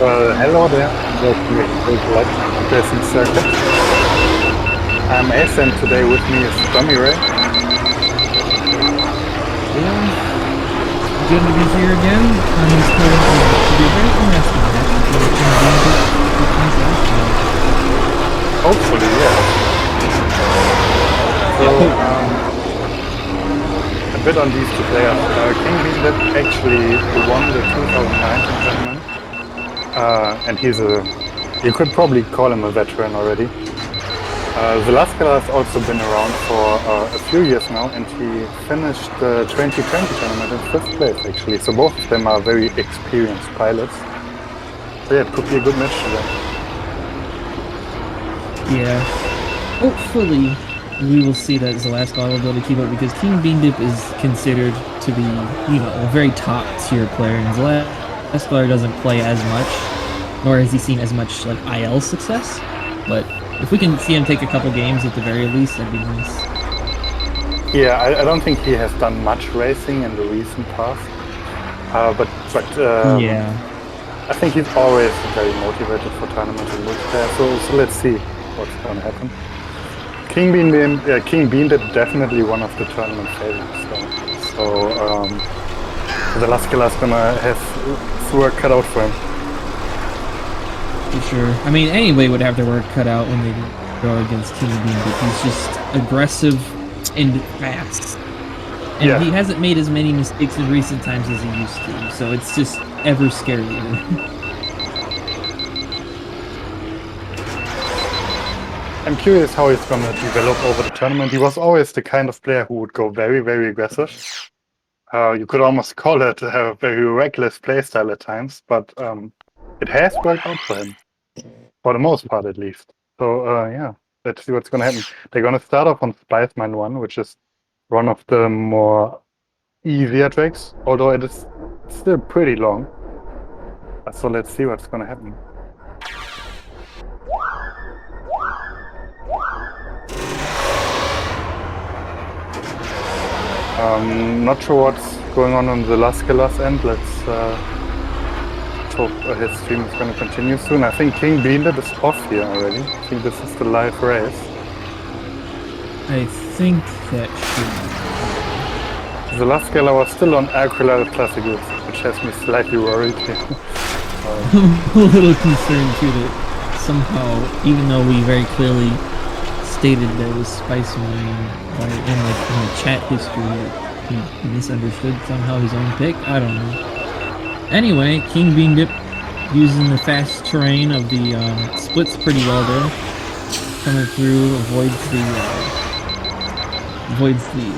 Hello there, welcome to the Light Racing Circuit. I'm Ace and today with me is Tommy Ray. Yeah, good to be here again. I'm excited to be a very interesting match between Hopefully, yeah. So, a bit on these two players. kingbeandip actually won the 2019 tournament. And you could probably call him a veteran already. Zelascelar has also been around for a few years now, and he finished the 2020 tournament in 5th place actually. So both of them are very experienced pilots. So yeah, it could be a good match today. Yeah, hopefully we will see that Zelascelar will be able to keep up, because kingbeandip is considered to be, a very top tier player, and Zelascelar doesn't play as much, nor has he seen as much like IL success. But if we can see him take a couple games at the very least, that'd be nice. Yeah, I don't think he has done much racing in the recent past, but Yeah, I think he's always very motivated for tournaments and multiplayer. So let's see what's going to happen. kingbeandip definitely one of the tournament favorites. So Zelascelar is gonna have work cut out for him. for sure. I mean, anybody would have their work cut out when they go against kingbeandip. He's just aggressive and fast. And Yeah. he hasn't made as many mistakes in recent times as he used to, so it's just ever scarier. I'm curious how he's gonna develop over the tournament. He was always the kind of player who would go very, very aggressive. You could almost call it a very reckless playstyle at times, but it has worked out for him. For the most part, at least. So, yeah, let's see what's gonna happen. They're gonna start off on Spice Mine 1, which is one of the more easier tracks, although it is still pretty long. So let's see what's gonna happen. Not sure what's going on the Zelascelar's end. Let's hope his stream is going to continue soon. I think kingbeandip is off here already. I think this is the live race. I think that should. Zelascelar was still on Acrylic Classic Goods, which has me slightly worried. I'm a little concerned too that somehow, even though we very clearly stated that it was Spice Mine, in the chat history, he misunderstood somehow his own pick. I don't know. Anyway, kingbeandip using the fast terrain of the splits pretty well there. Coming through, avoids the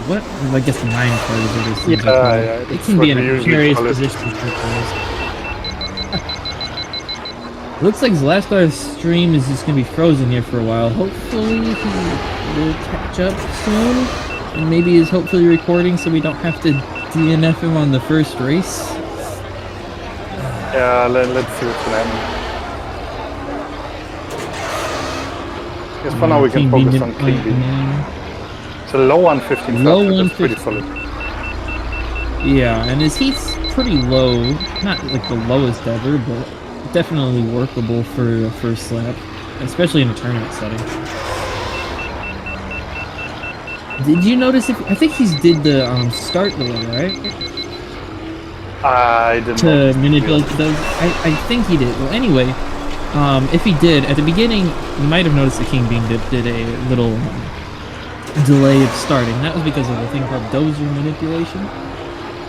what? I guess the mine part is what it seems like. It can be in a precarious position for players. Looks like Zelascelar's stream is just gonna be frozen here for a while. Hopefully he will catch up soon, and maybe is hopefully recording so we don't have to DNF him on the first race. Yeah, let's see what's gonna happen. Yes, for now we can focus on kingbeandip. It's a low 115 start, that's pretty solid. Yeah, and his heat's pretty low. Not like the lowest ever, but definitely workable for a first lap, especially in a tournament setting. Did you notice I think he's did the start delay, right? I didn't to manipulate those. I think he did. Well, anyway, if he did, at the beginning, you might have noticed the kingbeandip did a little delay of starting. That was because of a thing called dozer manipulation,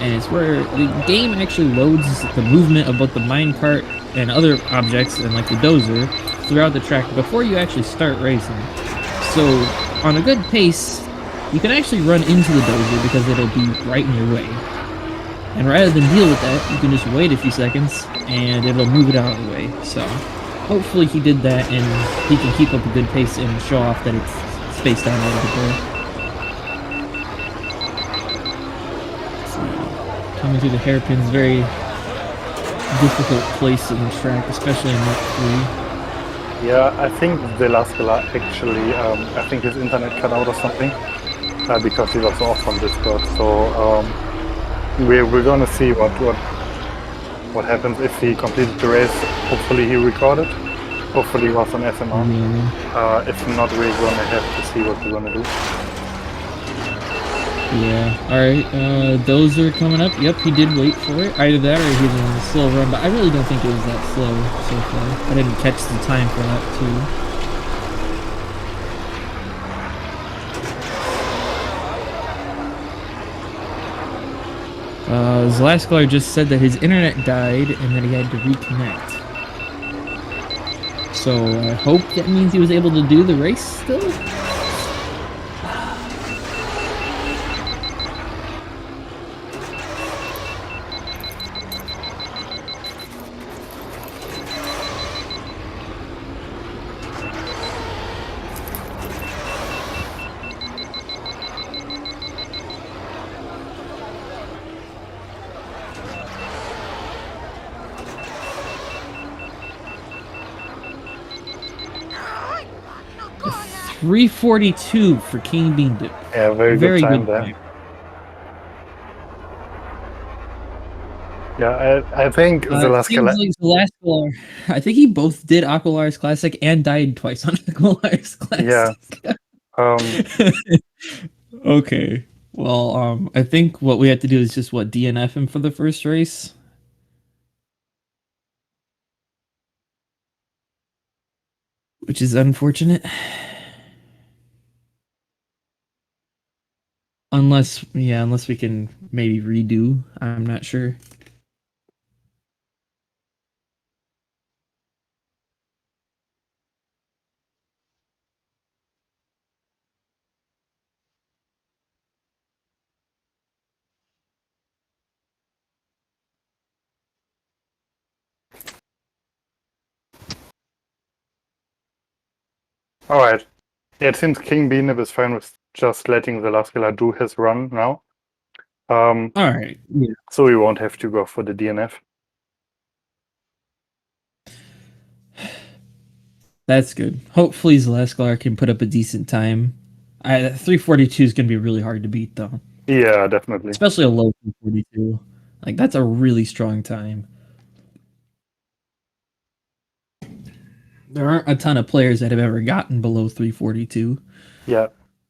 and it's where the game actually loads the movement of both the minecart and other objects and like the dozer throughout the track before you actually start racing. So on a good pace, you can actually run into the dozer because it'll be right in your way. And rather than deal with that, you can just wait a few seconds and it'll move it out of the way. So hopefully he did that and he can keep up a good pace and show off that it's spaced out a little bit there. So, coming through the hairpins, very difficult place in the track, especially in Mark 3. Yeah, I think Zelascelar actually, I think his internet cut out or something, because he was off on Discord. So we're gonna see what what happens if he completed the race. Hopefully he recorded. Hopefully it was on SMR. Yeah. If not, we're gonna have to see what we're gonna do. Yeah. Alright, those are coming up. Yep, he did wait for it. Either that or he's on a slow run, but I really don't think it was that slow so far. I didn't catch the time for that too. Zelascelar just said that his internet died and that he had to reconnect. So I hope that means he was able to do the race still. 3:42 for King Bean Dip. Yeah, very good time there. Time. Yeah, I think Seems like Zelascelar. I think he both did Aqualar's Classic and died twice on Aqualar's Classic. Yeah. Okay. Well, I think what we have to do is just DNF him for the first race. Which is unfortunate. Unless we can maybe redo. I'm not sure. Alright. Yeah, it seems King Beanip is fine with just letting Zelascelar do his run now. Alright. Yeah. So we won't have to go for the DNF. That's good. Hopefully Zelascelar can put up a decent time. 3:42 is going to be really hard to beat, though. Yeah, definitely. Especially a low 3:42. Like, that's a really strong time. There aren't a ton of players that have ever gotten below 3:42. Yeah.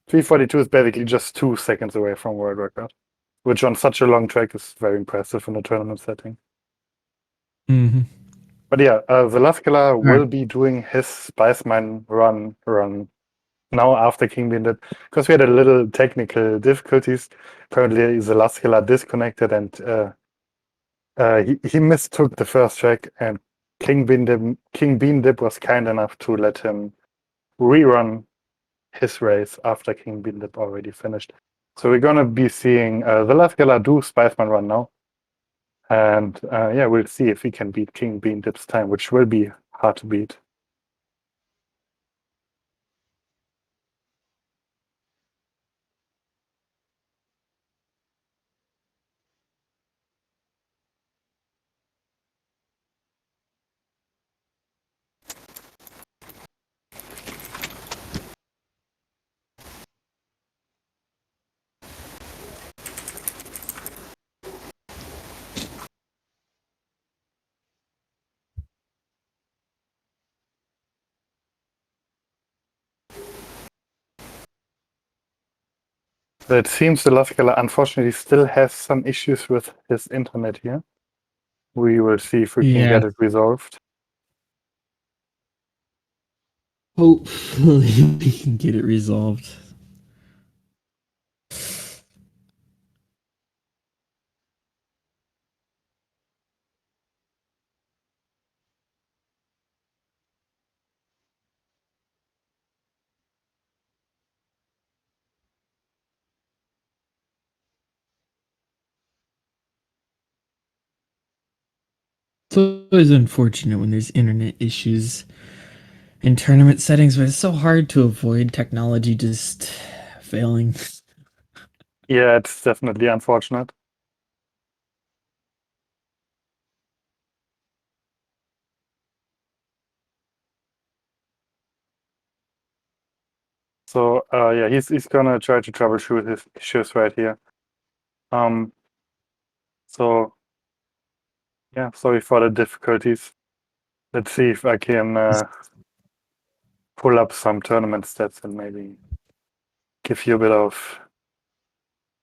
3:42 is basically just 2 seconds away from world record, which on such a long track is very impressive in a tournament setting. Mm-hmm. But yeah, Zelascelar will be doing his Spiceman run now after King Bean because we had a little technical difficulties. Apparently, Zelascelar disconnected and he mistook the first track, and King Bean Dip was kind enough to let him rerun his race after King Bean Dip already finished. So we're gonna be seeing Zelascelar do Spiceman run now. And yeah, we'll see if we can beat King Bean Dip's time, which will be hard to beat. It seems Zelascelar unfortunately still has some issues with his internet here. We will see if we can get it resolved. Hopefully we can get it resolved. It's always unfortunate when there's internet issues in tournament settings, but it's so hard to avoid technology just failing. Yeah, it's definitely unfortunate. So yeah, he's gonna try to troubleshoot his issues right here. So Yeah, sorry for the difficulties. Let's see if I can pull up some tournament stats and maybe give you a bit of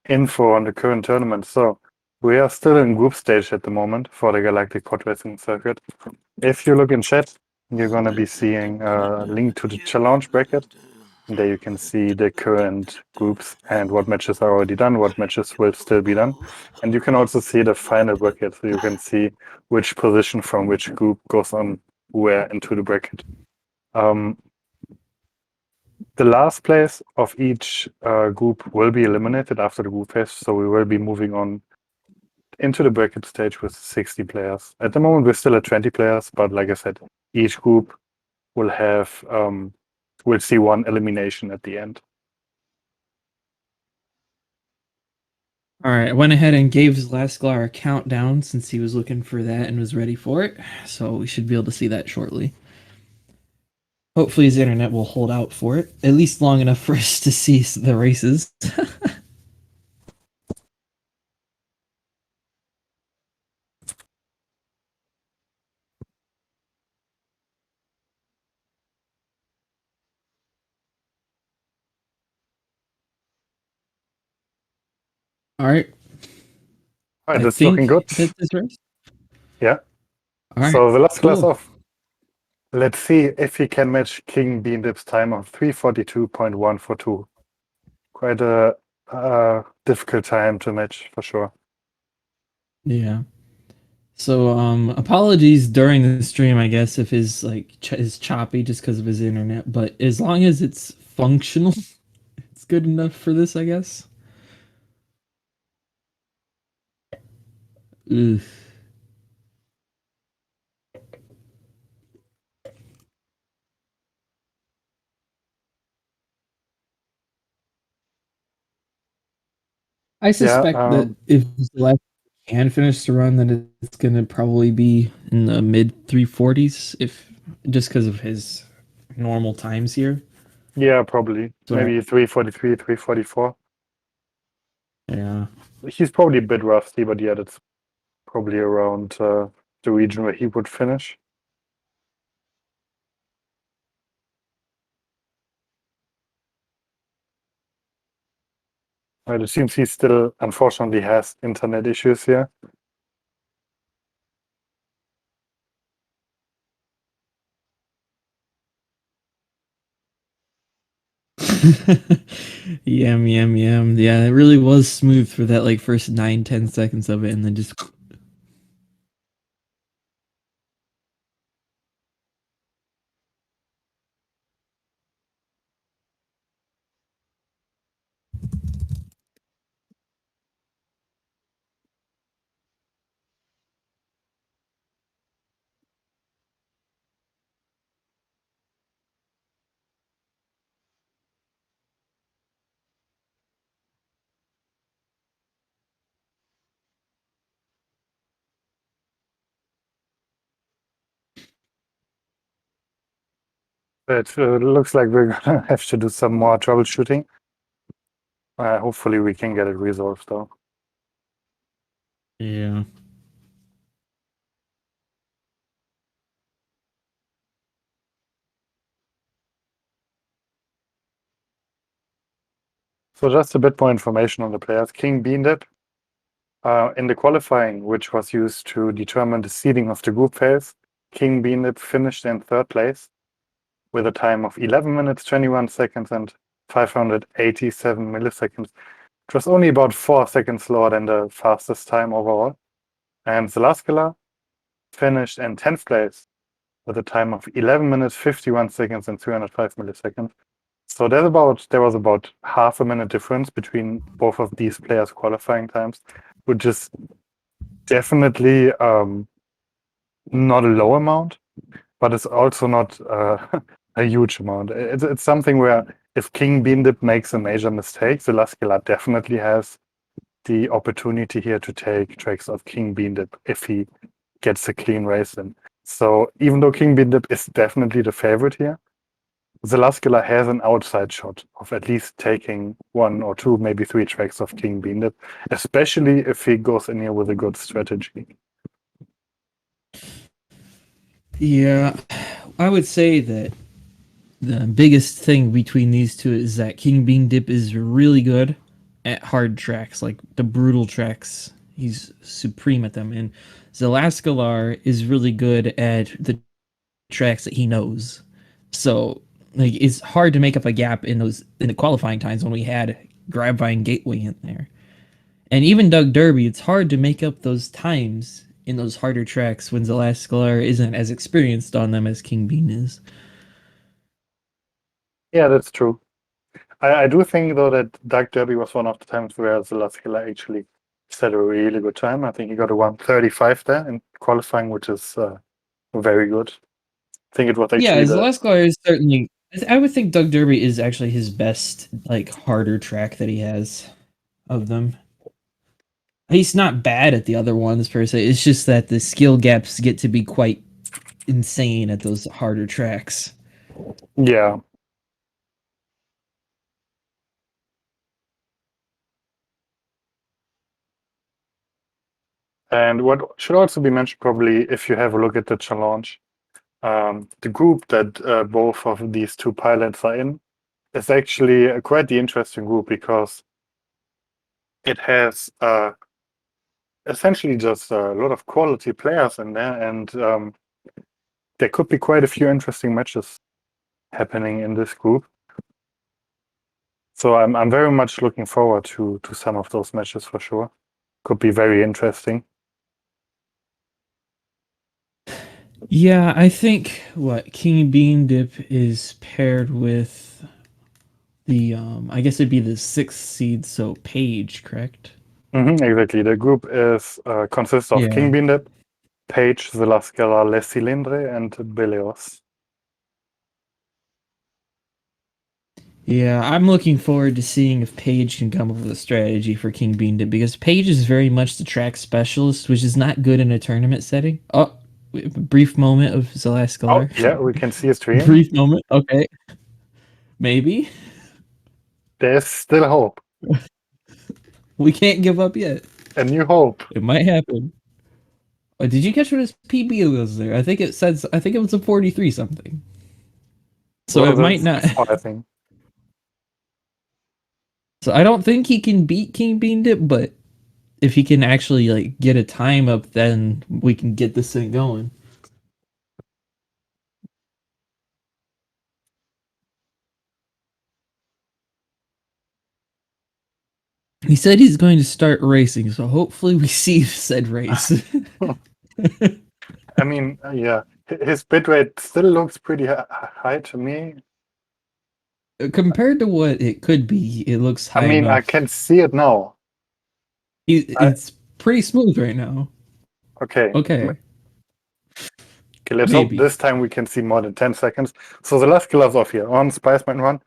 info on the current tournament. So we are still in group stage at the moment for the Galactic Pod Racing Circuit. If you look in chat, you're going to be seeing a link to the challenge bracket. And there you can see the current groups and what matches are already done, what matches will still be done. And you can also see the final bracket, so you can see which position from which group goes on where into the bracket. The last place of each group will be eliminated after the group phase, so we will be moving on into the bracket stage with 60 players. At the moment, we're still at 20 players, but like I said, each group will have will see one elimination at the end. All right, I went ahead and gave Zelascelar a countdown since he was looking for that and was ready for it. So we should be able to see that shortly. Hopefully his internet will hold out for it, at least long enough for us to see the races. All right. All right, I that's looking good. think that's race. Yeah. All right. So the last class Cool. off. Let's see if he can match King Beandip's time of 3:42.142. Quite a difficult time to match for sure. Yeah. So apologies during the stream, I guess, if his is choppy just because of his internet, but as long as it's functional, it's good enough for this, I guess. Ugh. I Yeah, suspect that if Celeste can finish the run, then it's gonna probably be in the mid 340s, if just because of his normal times here. yeah, probably. So Maybe 3:43, 3:44. yeah. He's probably a bit rusty, but yeah, that's probably around the region where he would finish. It seems he still, unfortunately, has internet issues here. Yum yum yum. Yeah, it really was smooth for that like first 9-10 seconds of it, and then just It looks like we're gonna have to do some more troubleshooting. Hopefully, we can get it resolved though. yeah. So just a bit more information on the players. King Beandip, in the qualifying, which was used to determine the seeding of the group phase, King Beandip finished in third place with a time of 11 minutes, 21 seconds, and 587 milliseconds. It was only about 4 seconds slower than the fastest time overall. And Zelascelar finished in 10th place with a time of 11 minutes, 51 seconds, and 305 milliseconds. So there was about half a minute difference between both of these players' qualifying times, which is definitely not a low amount, but it's also not a huge amount. It's something where if King Beandip makes a major mistake, Zelascelar definitely has the opportunity here to take tracks of King Beandip if he gets a clean race in. So even though King Beandip is definitely the favorite here, Zelascelar has an outside shot of at least taking 1 or 2, maybe 3 tracks of King Beandip, especially if he goes in here with a good strategy. Yeah, I would say that the biggest thing between these two is that King Bean Dip is really good at hard tracks, like the brutal tracks. He's supreme at them, and Zelascelar is really good at the tracks that he knows. So like it's hard to make up a gap in the qualifying times when we had Grabvine Gateway in there. And even Doug Derby, it's hard to make up those times in those harder tracks when Zelascelar isn't as experienced on them as King Bean is. Yeah, that's true. I do think though that Doug Derby was one of the times where Zelascelar actually set a really good time. I think he got a 1:35 there in qualifying, which is very good. I think it was Yeah, actually the Zelascelar is certainly. I would think Doug Derby is actually his best, like harder track that he has of them. He's not bad at the other ones per se. It's just that the skill gaps get to be quite insane at those harder tracks. yeah. And what should also be mentioned, probably, if you have a look at the challenge, the group that both of these two pilots are in is actually quite the interesting group because it has essentially just a lot of quality players in there, and there could be quite a few interesting matches happening in this group. So I'm very much looking forward to some of those matches for sure. Could be very interesting. Yeah, I think what King Bean Dip is paired with the I guess it'd be the sixth seed, so Page, correct? Exactly. The group is consists of Yeah. King Beandip, Page, Zelascelar, Lessilindre, and Beleos. Yeah, I'm looking forward to seeing if Paige can come up with a strategy for King Bean Dip because Paige is very much the track specialist, which is not good in a tournament setting. Oh, brief moment of Oh, Zelascalar. yeah, we can see a stream. Brief moment. Okay, maybe There's still hope. we can't give up yet. A new hope. It might happen. Did you catch what his PB was there? I think it says. I think it was a 43 something. So Well, it might that's not. surprising. So I don't think he can beat King Bean Dip, but if he can actually like get a time up, then we can get this thing going. He said he's going to start racing, so hopefully we see said race. I mean, yeah, his bitrate still looks pretty high to me. Compared to what it could be, it looks I high mean, I enough. can see it now. It's pretty smooth right now. Okay. Okay, Okay, let's hope maybe. this time we can see more than 10 seconds. So the last killer's off here on Spiceman Run.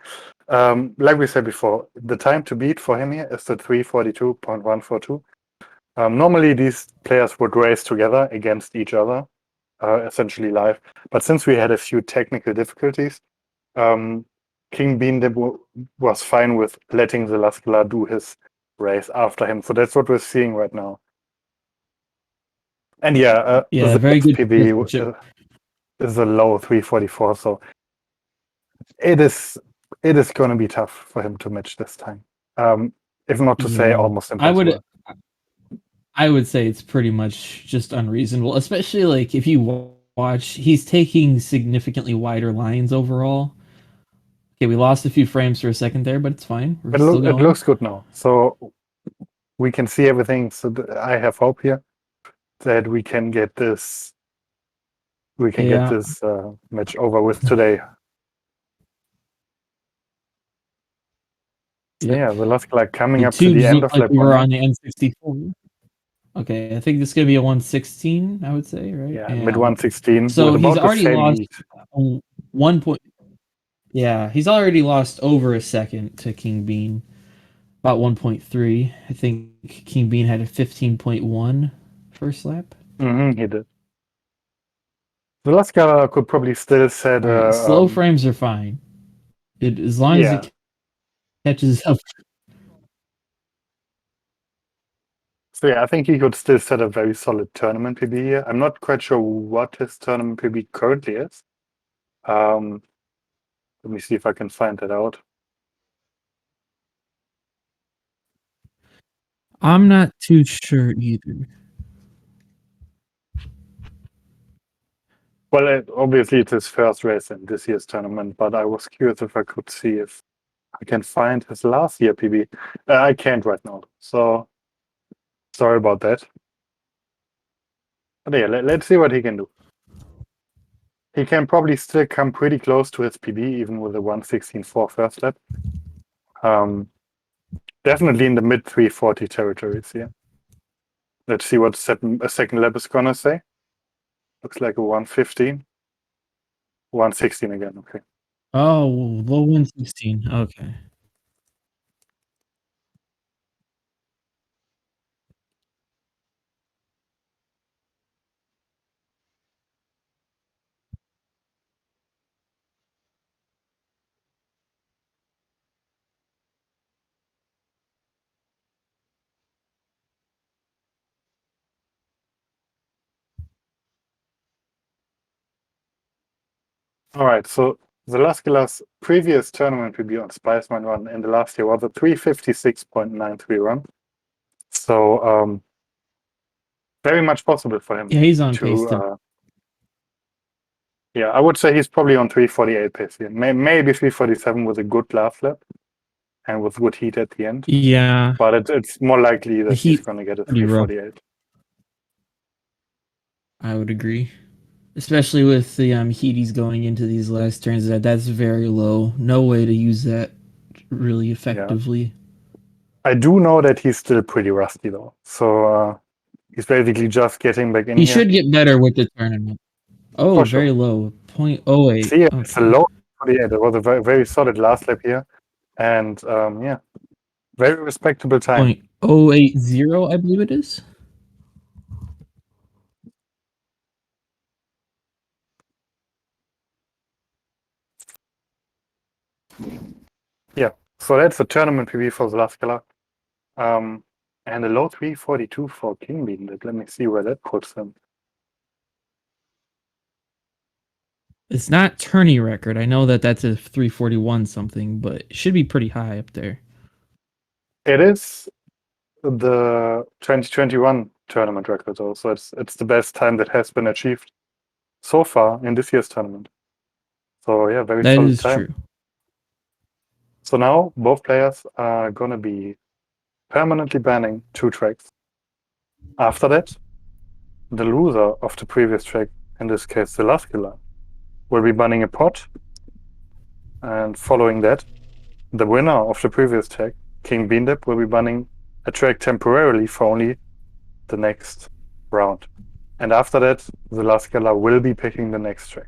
Like we said before, the time to beat for him here is the 3:42.142. Normally, these players would race together against each other, essentially live. But since we had a few technical difficulties, King Bean was fine with letting the Zelascelar do his race after him. So that's what we're seeing right now. And yeah, Yeah, the very good PB sportsmanship. is a low 3:44, so it is going to be tough for him to match this time. If not to say Yeah, almost I would impossible. I would say it's pretty much just unreasonable, especially like if you watch, he's taking significantly wider lines overall. Okay, we lost a few frames for a second there, but it's fine. We're still It going. looks good now, so we can see everything. So I have hope here that we can get this Yeah, match over with today. So yep. yeah, the last like coming The up to the tubes end look of like lap we one were now. on the N64. Okay, I think this is gonna be a 116. I would say, right? Yeah, mid 116 So with he's about the already same lost heat. 1 point. Yeah, he's already lost over a second to King Bean, about 1.3. I think King Bean had a 15.1 first lap. He did. The last guy could probably still set All right, slow frames are fine. As long as yeah. it catches up. So yeah, I think he could still set a very solid tournament PB here. I'm not quite sure what his tournament PB currently is. Let me see if I can find that out. I'm not too sure either. Well, obviously it's his first race in this year's tournament, but I was curious if I could see if I can find his last year PB. I can't right now, so sorry about that. But yeah, let's see what he can do. He can probably still come pretty close to his PB, even with a 1:16.4 first lap. Definitely in the mid 340 territories here. Let's see what a second lap is gonna say. Looks like a 1:15. 1:16 again, okay. Oh, low 116. Okay. All right, so Zelascelar's previous tournament PB on Spiceman run in the last year was a 356.93 run. So very much possible for him Yeah, he's on pace to to. yeah, I would say he's probably on 348 pace here. Maybe 347 with a good last lap and with good heat at the end. Yeah, But it's more likely the that he's heat going to get a pretty rough. 348. I would agree, especially with the heat he's going into these last turns. That's very low. No way to use that really Yeah. effectively. I do know that he's still pretty rusty though. So he's basically just getting back in He here. should get better with the tournament. Oh, For very sure. low. 0.08. See, it's a Okay. low 48. It was a very, very solid last lap here. And yeah, very respectable time. 0.080, I believe it is. Yeah. So that's the tournament PB for Zelascelar. And a low 342 for kingbeandip. Let me see where that puts him. It's not tourney record. I know that that's a 341 something, but it should be pretty high up there. It is the 2021 tournament record though. So it's the best time that has been achieved so far in this year's tournament. So yeah, very That solid is time. true. So now both players are gonna be permanently banning 2 tracks. After that, the loser of the previous track, in this case Zelascelar, will be banning a pot. And following that, the winner of the previous track, kingbeandip, will be banning a track temporarily for only the next round. And after that, Zelascelar will be picking the next track.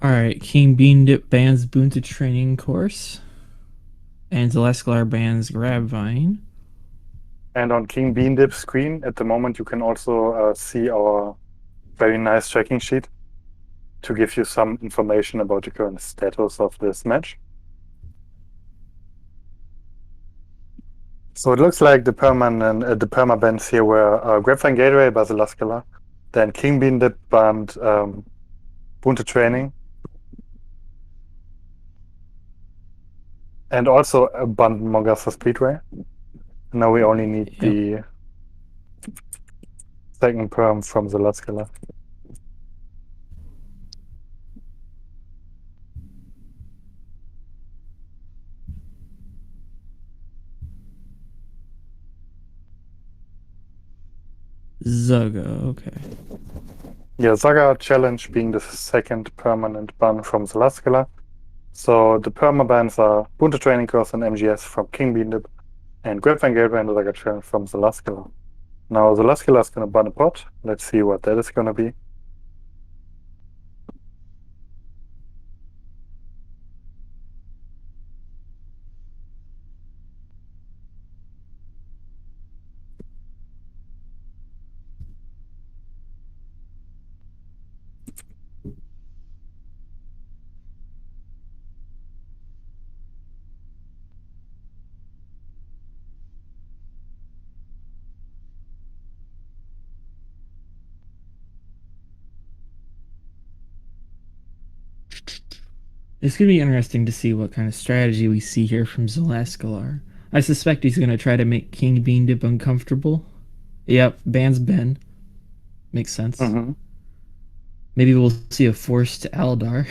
All right, kingbeandip bans Boonta training course, and Zelascelar bans Grabvine. And on kingbeandip's screen, at the moment, you can also see our very nice tracking sheet to give you some information about the current status of this match. So it looks like the perma bans here were Grabvine Gateway by Zelascelar, then kingbeandip banned Boonta Training, and also banned Mongasa Speedway. Now we only need Yep. the second perm from Zelascelar. Zaga, okay. Yeah, Saga Challenge being the second permanent ban from Zelascelar. So the perma bans are Boonta Training Course and MGS from kingbeandip, and Grabvine Gateway and the Saga Challenge from Zelascelar. Now Zelascelar is going to ban a pot. Let's see what that is going to be. It's gonna be interesting to see what kind of strategy we see here from Zelascelar. I suspect he's gonna try to make King Bean Dip uncomfortable. Yep, bans Ben. Makes sense. Mm-hmm. Maybe we'll see a forced Aldar.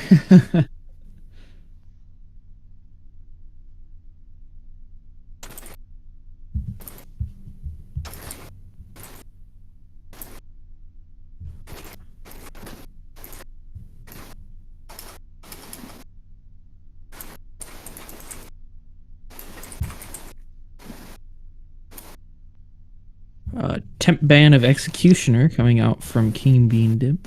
Temp ban of Executioner coming out from King Bean Dip.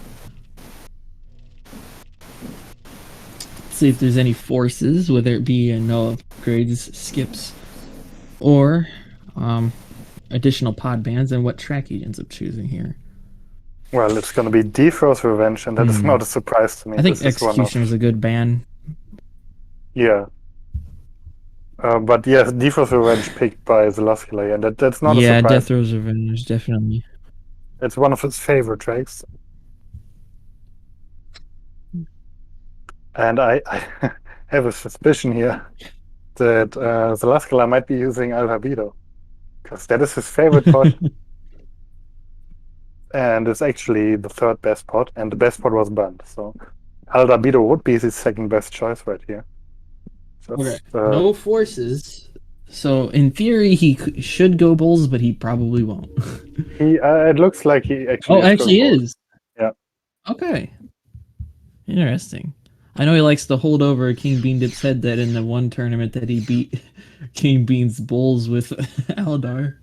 See if there's any forces, whether it be no upgrades, skips, or additional pod bans, and what track he ends up choosing here. Well, it's going to be Defro's Revenge, and that is not a surprise to me. I think This is one of Executioner is a good ban. yeah. But yes, Defro's Revenge picked by Zelascelar, and that's not a Yeah, surprise. Death Rose Revenge, definitely. It's one of his favorite tracks. And I have a suspicion here that Zelascelar might be using Albedo, because that is his favorite pot, and it's actually the third best pot, and the best pot was banned. So Albedo would be his second best choice right here. Okay. No forces. So in theory, he should go Bulls, but he probably won't. It looks like he actually. Actually is. Yeah. Okay. Interesting. I know he likes to hold over King Bean Dip's head that in the one tournament that he beat King Bean's Bulls with Aldar.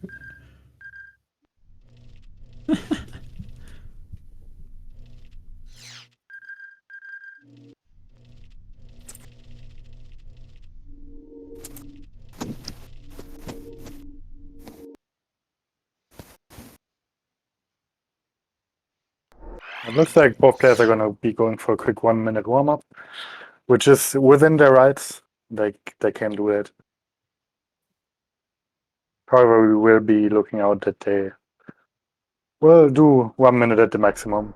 It looks like both players are going to be going for a quick 1 minute warm up, which is within their rights. They can do it. However, we will be looking out that they will do 1 minute at the maximum,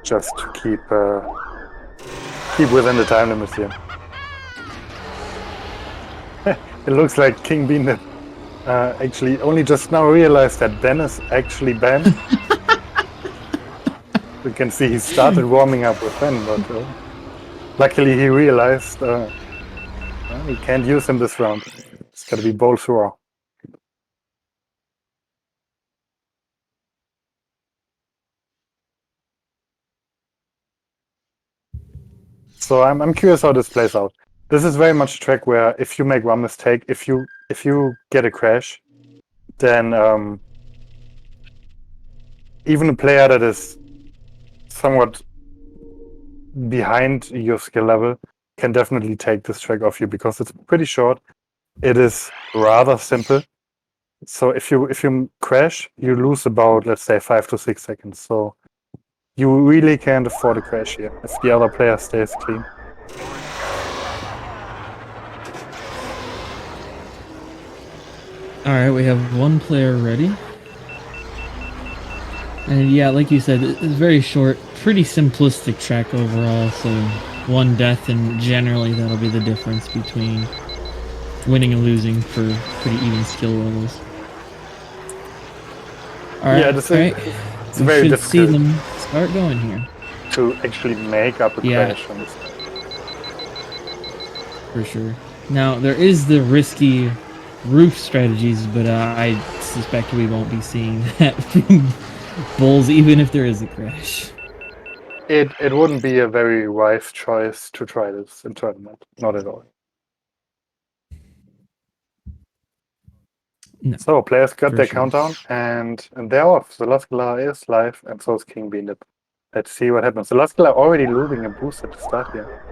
just to keep within the time limits here. It looks like King Bean actually only just now realized that Ben is actually banned. You can see he started warming up with Ben, but luckily he realized he can't use him this round. It's got to be both raw. So I'm curious how this plays out. This is very much a track where if you make one mistake, if you get a crash, then even a player that is somewhat behind your skill level can definitely take this track off you, because it's pretty short. It is rather simple. So if you crash, you lose about, let's say, 5 to 6 seconds. So you really can't afford a crash here if the other player stays clean. Alright, we have one player ready. And yeah, like you said, it's very short, pretty simplistic track overall, so one death, and generally that'll be the difference between winning and losing for pretty even skill levels. Alright, Yeah, it's very should difficult see them start going here. to actually make up a crash on this. For sure. Now, there is the risky roof strategies, but I suspect we won't be seeing that from Bulls, even if there is a crash. It wouldn't be a very wise choice to try this in tournament. Not at all. No, so players got their sure. countdown, and they're off. Zelascelar is live, and so is King Bean Dip. Let's see what happens. Zelascelar already losing a boost at the start here,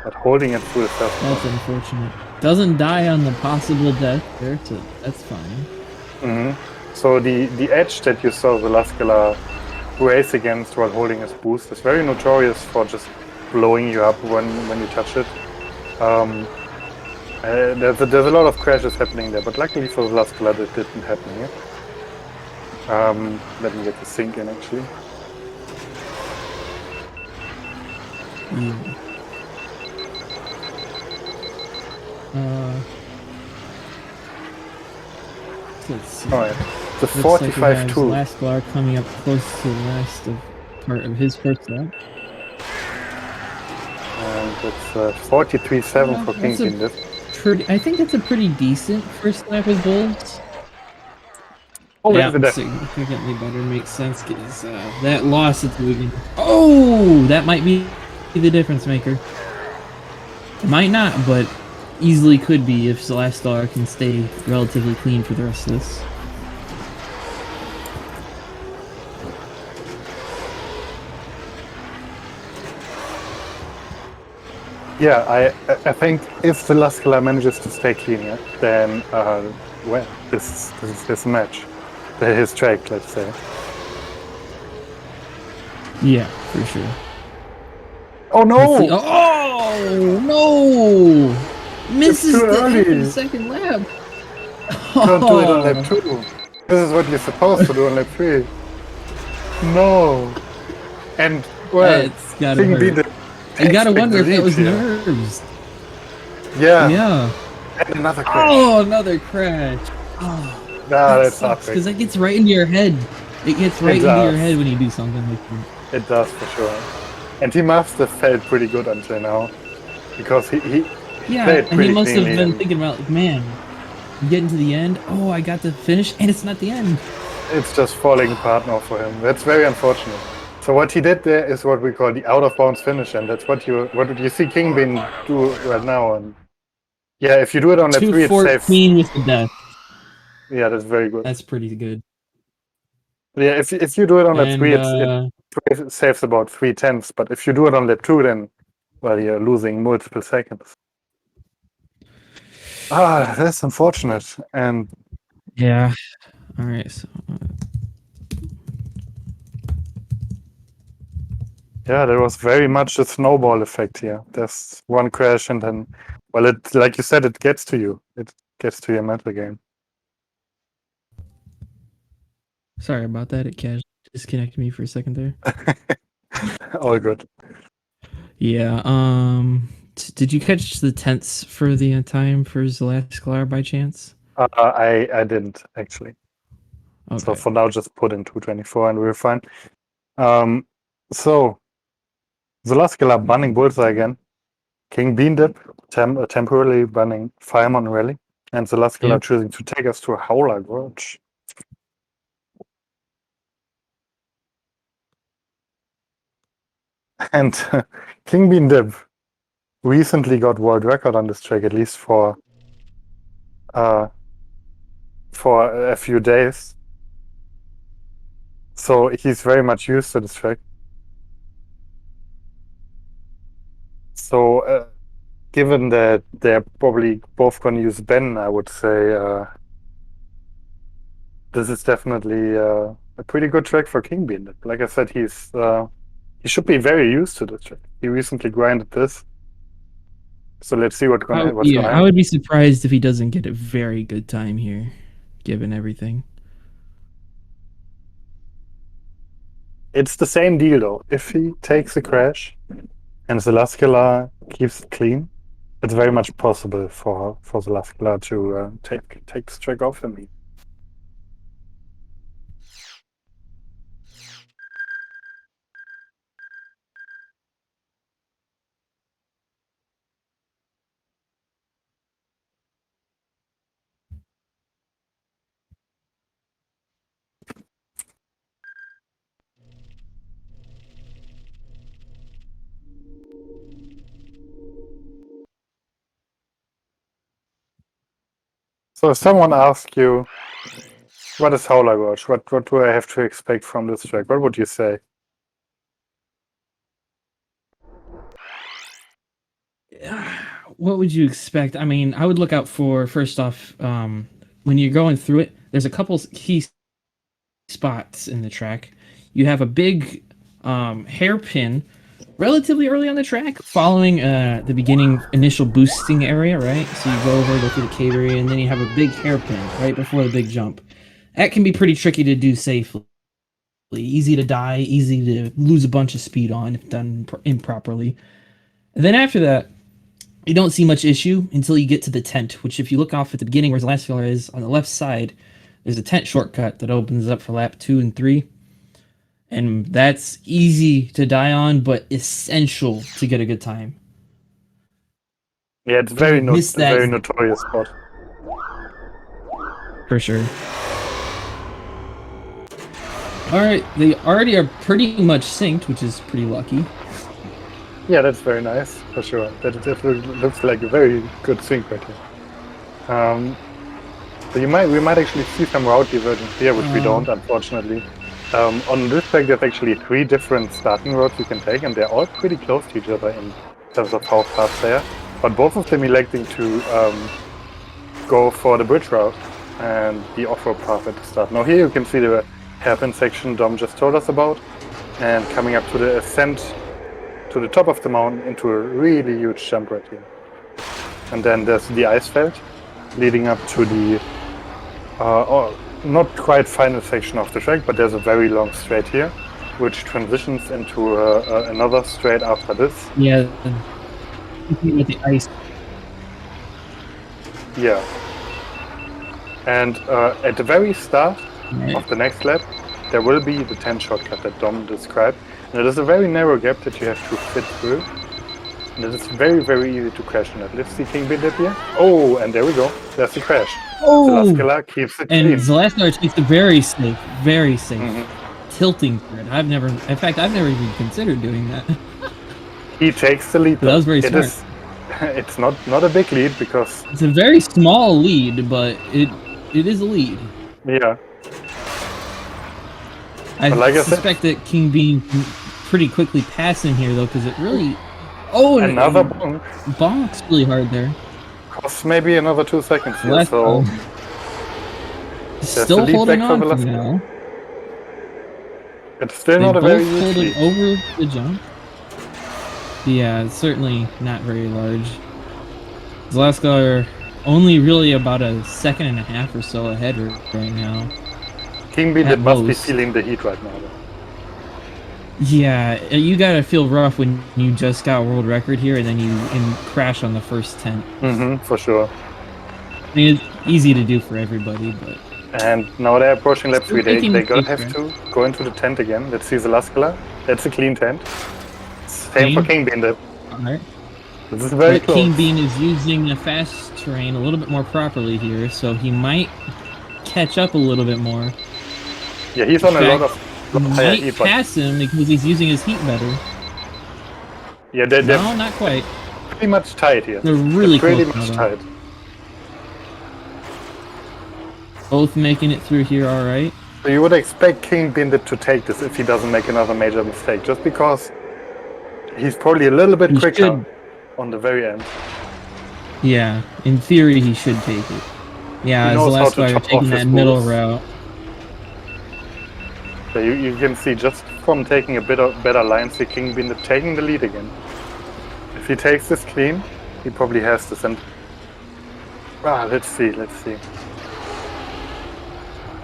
but holding it through the first. That's unfortunate. Doesn't die on the possible death there, so that's fine. Mm-hmm. So the edge that you saw Zelascelar race against while holding his boost is very notorious for just blowing you up when you touch it. There's a lot of crashes happening there, but luckily for Zelascelar that didn't happen here. Let me get the sync in actually. Let's see. All right. The Looks like we have 45-2. Zelascelar coming up close to the last of part of his first lap. And it's 43-7 for That's a kingbeandip. I think that's a pretty decent first lap with Bulls. Oh, Yeah, there's a death. significantly better. Makes sense because that loss at the beginning. Oh, that might be the difference maker. It might not, but easily could be if Zelascelar can stay relatively clean for the rest of this. Yeah, I think if the Zelascelar manages to stay clean, yeah, then well, this is his match, his track, let's say. Yeah, for sure. Oh no! Oh no! Misses too the end early. of the second lap. Can't do it on lap 2. This is what you're supposed to do on lap 3. No. And well, It's gotta hurt. kingbeandip. I gotta wonder if the that was lead here. nerves. Yeah. Yeah. And another crash. Oh, another crash. Oh, No, that that's not sucks big. because that gets right into your head. It gets right into your head when you do something like that. It does for sure. And he must have felt pretty good until now, because he Yeah, played and pretty he must have cleanly been and thinking about, like, man, I'm getting to the end. Oh, I got to finish, and it's not the end. it's just falling apart now for him. That's very unfortunate. So what he did there is what we call the out of bounds finish, and that's what you see Kingbean do right now. And yeah, if you do it on lap 3, it's safe. 214 with the death. Yeah, that's very good. That's pretty good. But yeah, if you do it on lap 3, And it saves about 3/10. But if you do it on lap 2, then well, you're losing multiple seconds. Ah, that's unfortunate. And yeah. All right. So yeah, there was very much a snowball effect here. There's one crash, and then, well, it, like you said, it gets to you. It gets to your mental game. sorry about that. It casually disconnected me for a second there. All good. Yeah. Did you catch the tenths for the time for Zelascelar by chance? I didn't actually. Okay. So for now, just put in 224 and we're fine. So Zelascelar banning Bullseye again. kingbeandip temporarily banning Fireman Rally, and Zelascelar choosing to take us to a Howler Gorge. And kingbeandip recently got world record on this track, at least for a few days. So he's very much used to this track. So given that they're probably both going to use Ben, I would say this is definitely a pretty good track for kingbeandip. Like I said, he should be very used to this track. He recently grinded this. So let's see what's gonna happen. I would be surprised if he doesn't get a very good time here, given everything. It's the same deal though. If he takes a crash and Zelascelar keeps it clean, it's very much possible for Zelascelar to take this track off him. So if someone asks you, what is Howler Gorge? What do I have to expect from this track? What would you say? What would you expect? I mean, I would look out for, first off, when you're going through it, there's a couple key spots in the track. You have a big hairpin relatively early on the track, following the beginning initial boosting area, right? So you go through the cave area, and then you have a big hairpin right before the big jump. That can be pretty tricky to do safely. Easy to die, easy to lose a bunch of speed on if done improperly. And then after that, you don't see much issue until you get to the tent, which if you look off at the beginning where Zelascelar is, on the left side, there's a tent shortcut that opens up for lap 2 and 3. And that's easy to die on, but essential to get a good time. Yeah, it's If you miss that, very notorious spot. for sure. Alright, they already are pretty much synced, which is pretty lucky. Yeah, that's very nice, for sure. That looks like a very good sync right here. So we might actually see some route divergence here, which we don't, unfortunately. On this track, there's actually 3 different starting routes you can take, and they're all pretty close to each other in terms of how fast they are. But both of them electing to go for the bridge route and the off-road path at the start. Now here you can see the hairpin section Dom just told us about, and coming up to the ascent to the top of the mountain into a really huge jump right here. And then there's the ice field leading up to the not quite final section of the track, but there's a very long straight here, which transitions into another straight after this. Yeah, with the ice. Yeah. And at the very start of the next lap, there will be the 10 shortcut that Dom described. And it is a very narrow gap that you have to fit through. And it is very, very easy to crash in it. Let's see Kingbeandip here. Oh, and there we go. There's the crash. Oh! Zelascelar keeps it clean. And Zelascelar takes it very safe. Tilting for it. I've never even considered doing that. He takes the lead. That was very smart. It's not a big lead because it's a very small lead, but it is a lead. Yeah. I suspect that King Bean can pretty quickly pass in here though, because it really another bonk. Bonks really hard there. Costs maybe another 2 seconds here, so still holding on for now. It's still not a very huge holding lead. over the jump. Yeah, it's certainly not very large. Zelascelar only really about a second and a half or so ahead right now. Kingbeandip must be feeling the heat right now though. Yeah, you gotta feel rough when you just got a world record here and then you crash on the first 10. For sure. I mean, it's easy to do for everybody, but... And now they're approaching lap 3. They're gonna have to go into the tent again. Let's see Zelascelar. That's a clean tent. Same for Kingbeandip. Alright. This is very close. King Bean is using the fast terrain a little bit more properly here, so he might catch up a little bit more. Yeah, he's on a lot of higher heat. Might pass him because he's using his heat better. Yeah, they're no, not quite. Pretty much tight here. They're really pretty much tight. Both making it through here all right. So you would expect Kingbeandip to take this if he doesn't make another major mistake, just because he's probably a little bit quicker on the very end. Yeah, in theory he should take it. Yeah, Zelascelar taking that middle route. So you can see just from taking a bit of better lines, see Kingbeandip taking the lead again. If he takes this clean, he probably has this. And let's see.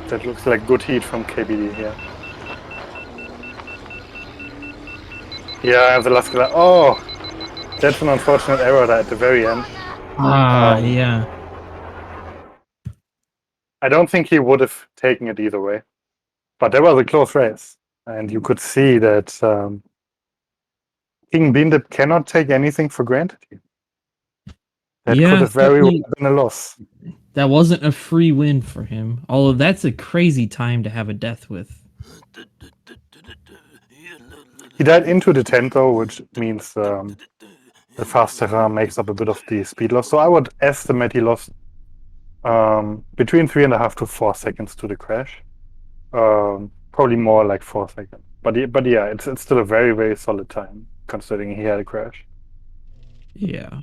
That looks like good heat from KBD here. Yeah, Zelascelar. Oh, that's an unfortunate error there at the very end. Yeah. I don't think he would have taken it either way. But there was a close race. And you could see that Kingbeandip cannot take anything for granted here. That could have very well been a loss. That wasn't a free win for him. Although that's a crazy time to have a death with. He died into the tent though, which means the fast terrain makes up a bit of the speed loss. So I would estimate he lost between 3.5 to 4 seconds to the crash. Probably more like 4 seconds. But yeah, it's still a very, very solid time considering he had a crash. Yeah.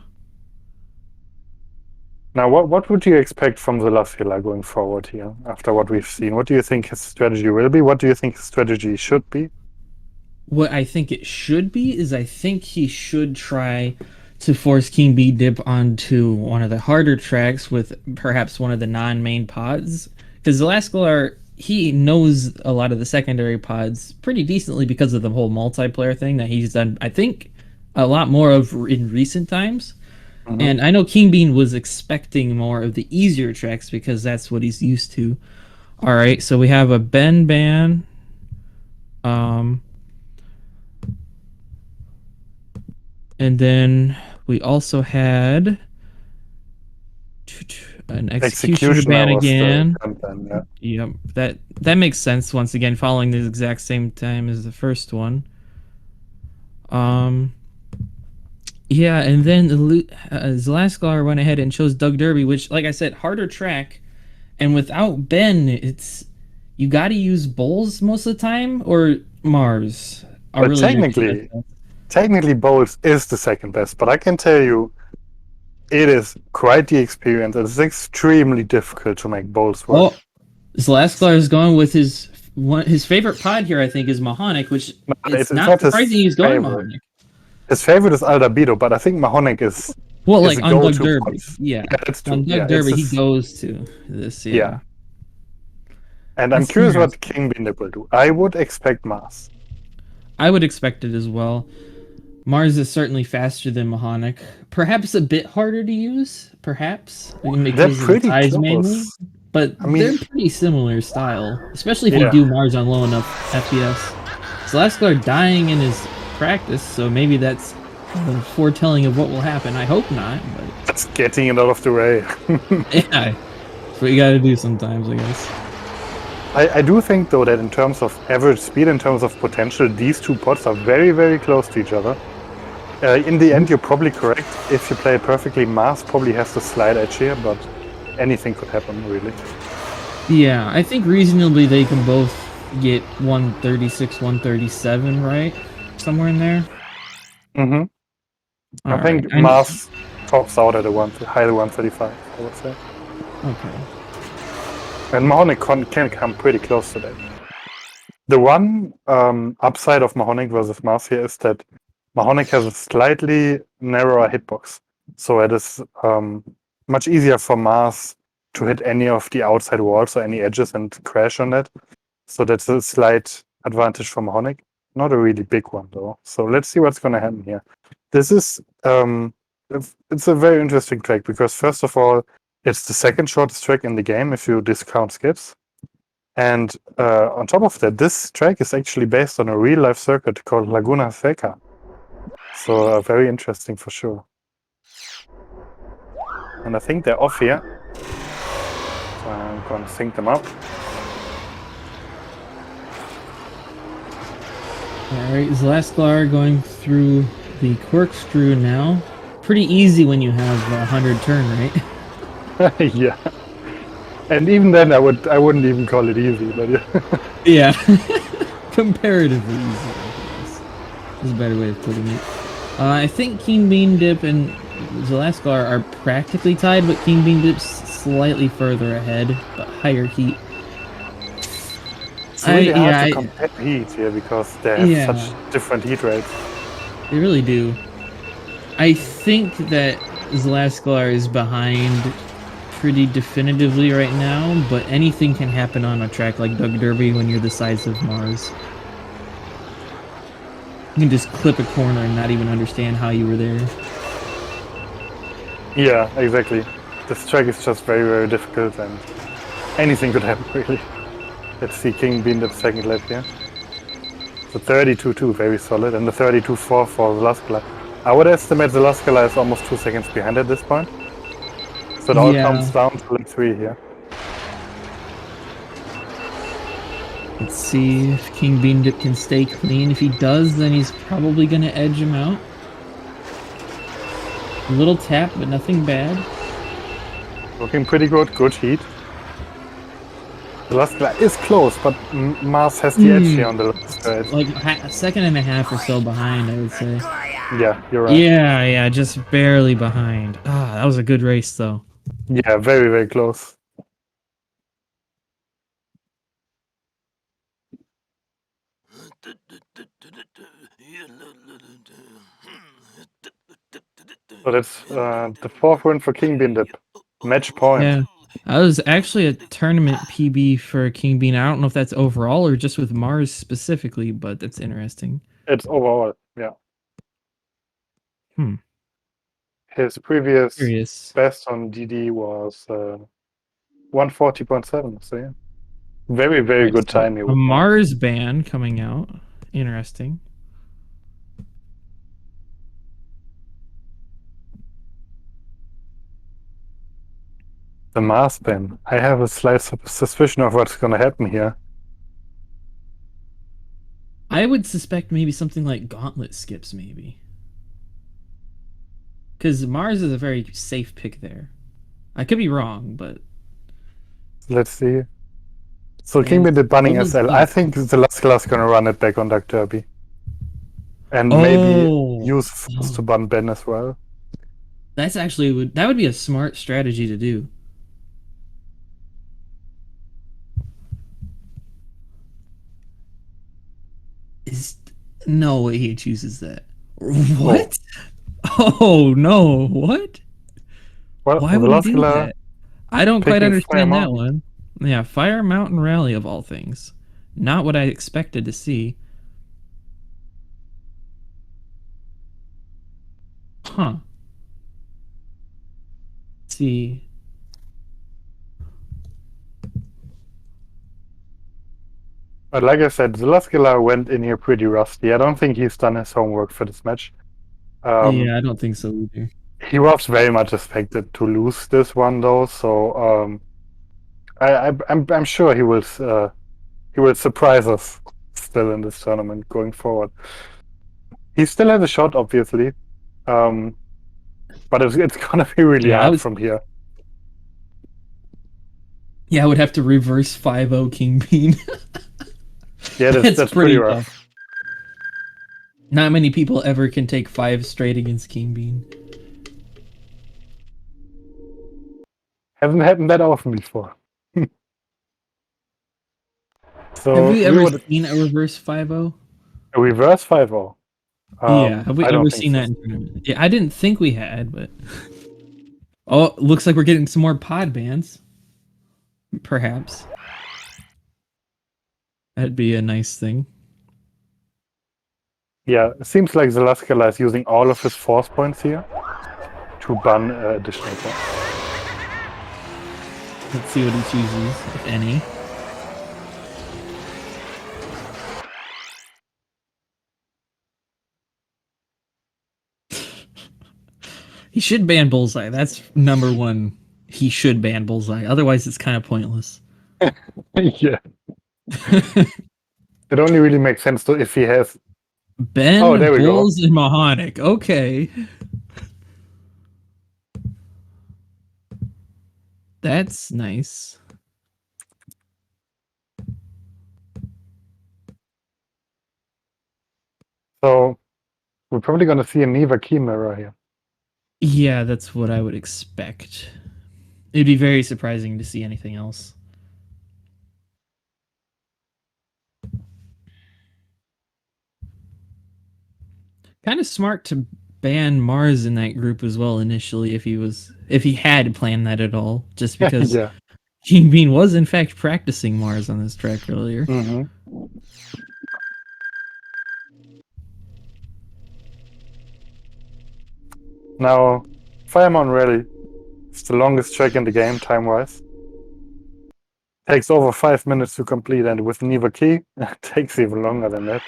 Now, what would you expect from Zelascelar going forward here after what we've seen? What do you think his strategy will be? What do you think his strategy should be? What I think it should be is I think he should try to force Kingbeandip onto one of the harder tracks with perhaps one of the non-main pods. Because Zelascelar, he knows a lot of the secondary pods pretty decently because of the whole multiplayer thing that he's done, I think, a lot more of in recent times. Mhm. And I know King Bean was expecting more of the easier tracks because that's what he's used to. All right, so we have a Ben ban. And then we also had an executioner ban was the again. content, yeah. Yep, that makes sense. Once again, following the exact same time as the first one. Um, yeah, and then Zelascelar went ahead and chose Doug Derby, which, like I said, harder track. And without Ben, it's you got to use Bowls most of the time, or Mars are But really your two best bets. technically Bowls is the second best, but I can tell you it is quite the experience. It's extremely difficult to make Bowls work. Oh, Zelascelar is going with his favorite pod here. I think is Mahonic, which it's It's not not his surprising he's going favorite. Mahonic. His favorite is Aldabido, but I think Mahonic is Well, is like a on Doug go-to Derby, pot. yeah. Yeah, that's true. On Yeah, Doug it's Derby, he just, goes to this, yeah. yeah. And I'm That's curious what interesting. King Beandip will do. I would expect Mars. I would expect it as well. Mars is certainly faster than Mahonic. Perhaps a bit harder to use, perhaps, They're because of the pretty size mainly. close. But I they're mean, pretty similar style, especially if you yeah, do Mars on low enough FPS. Zelascelar dying in his practice, so maybe that's the foretelling of what will happen. I hope not, but that's getting it out of the way. yeah, that's what you gotta do sometimes, I guess. I do think, though, that in terms of average speed, in terms of potential, these two pods are very, very close to each other. In the end, you're probably correct. If you play it perfectly, Mars probably has the slight edge here, but anything could happen, really. Yeah, I think reasonably they can both get 136, 137, right? Somewhere in there. Mm-hmm. All I right. think Mars tops out at a high 135, I would say. Okay. And Mahonic can come pretty close to that. The one upside of Mahonic versus Mars here is that Mahonic has a slightly narrower hitbox. So it is much easier for Mars to hit any of the outside walls or any edges and crash on it. So that's a slight advantage for Mahonic. Not a really big one, though. So let's see what's going to happen here. This is it's a very interesting track because, first of all, it's the second shortest track in the game if you discount skips. And on top of that, this track is actually based on a real life circuit called Laguna Seca. So very interesting for sure. And I think they're off here. So I'm going to sync them up. Alright, Zelascelar going through the corkscrew now. Pretty easy when you have 100 turn, right? Yeah. And even then, I wouldn't even call it easy, but yeah. Yeah. Comparatively easy, I guess. Is a better way of putting it. I think King Bean Dip and Zelascelar are practically tied, but King Bean Dip's slightly further ahead, but higher heat. It's really hard to compare heat here because they have such different heat rates. They really do. I think that Zelascelar is behind pretty definitively right now, but anything can happen on a track like Doug Derby when you're the size of Mars. You can just clip a corner and not even understand how you were there. Yeah, exactly. This track is just very, very difficult and anything could happen, really. Let's see King Bean the second lap here. So 32.2, very solid, and the 32.4 for Zelascelar. I would estimate Zelascelar is almost 2 seconds behind at this point. So it all comes down to lap 3 here. Let's see if King Bean Dip can stay clean. If he does, then he's probably going to edge him out. A little tap, but nothing bad. Looking pretty good, good heat. Zelascelar is close, but Mars has the edge here on the left side. Like a second and a half or so behind, I would say. Yeah, you're right. Yeah, just barely behind. Ah, that was a good race, though. Yeah, very, very close. So that's the fourth win for King Bean Dip. Match point. Yeah, that was actually a tournament PB for King Bean. I don't know if that's overall or just with Mars specifically, but that's interesting. It's overall, yeah. His previous Curious. best on DD was 140.7. So yeah, very very Right, good so time he a would have. Mars band coming out. Interesting. The Mars ban. I have a slight suspicion of what's going to happen here. I would suspect maybe something like gauntlet skips, maybe. Because Mars is a very safe pick there. I could be wrong, but Let's see. So and kingbeandip banning double SL. I D. think Zelascelar is going to run it back on Duck Derby. And maybe Oh, use Force to oh, ban Ben as well. that's actually that would be a smart strategy to do. Is no way he chooses that. Oh, What? Oh no! What? well, Why would he do Zelascelar that? I don't quite picking Fire understand that Mountain. one. Yeah, Fire Mountain Rally of all things. Not what I expected to see. Huh. Let's see. But like I said, Zelascelar went in here pretty rusty. I don't think he's done his homework for this match. Yeah, I don't think so either. He was very much expected to lose this one though, so I'm sure he will surprise us still in this tournament going forward. He still has a shot, obviously, but it's gonna be really Yeah, hard from here. I would have to reverse 5-0 King Bean. Yeah, That's that's pretty pretty rough. tough. Not many people ever can take 5 straight against King Bean. Hasn't happened that often before. So Have we we ever would seen a reverse 5-0? a reverse 5-0. Yeah, have we I don't ever think seen so. that in tournament? Yeah, I didn't think we had, but oh, looks like we're getting some more pod bans. Perhaps. That'd be a nice thing. Yeah, it seems like Zelascelar is using all of his force points here to ban additional points. Let's see what he chooses, if any. He should ban Bullseye. That's number one. He should ban Bullseye. Otherwise, it's kind of pointless. Yeah. It only really makes sense to if he has. Ben, Oh, there we go. Bulls, and Mahonic. Okay. That's nice. So we're probably going to see a Neva key mirror here. Yeah, that's what I would expect. It'd be very surprising to see anything else. Kind of smart to ban Mars in that group as well initially if he had planned that at all, just because Yeah. King Bean was in fact practicing Mars on this track earlier. Mm-hmm. Now, Fireman Rally is the longest track in the game, time-wise. Takes over 5 minutes to complete, and with Neva Key, it takes even longer than that.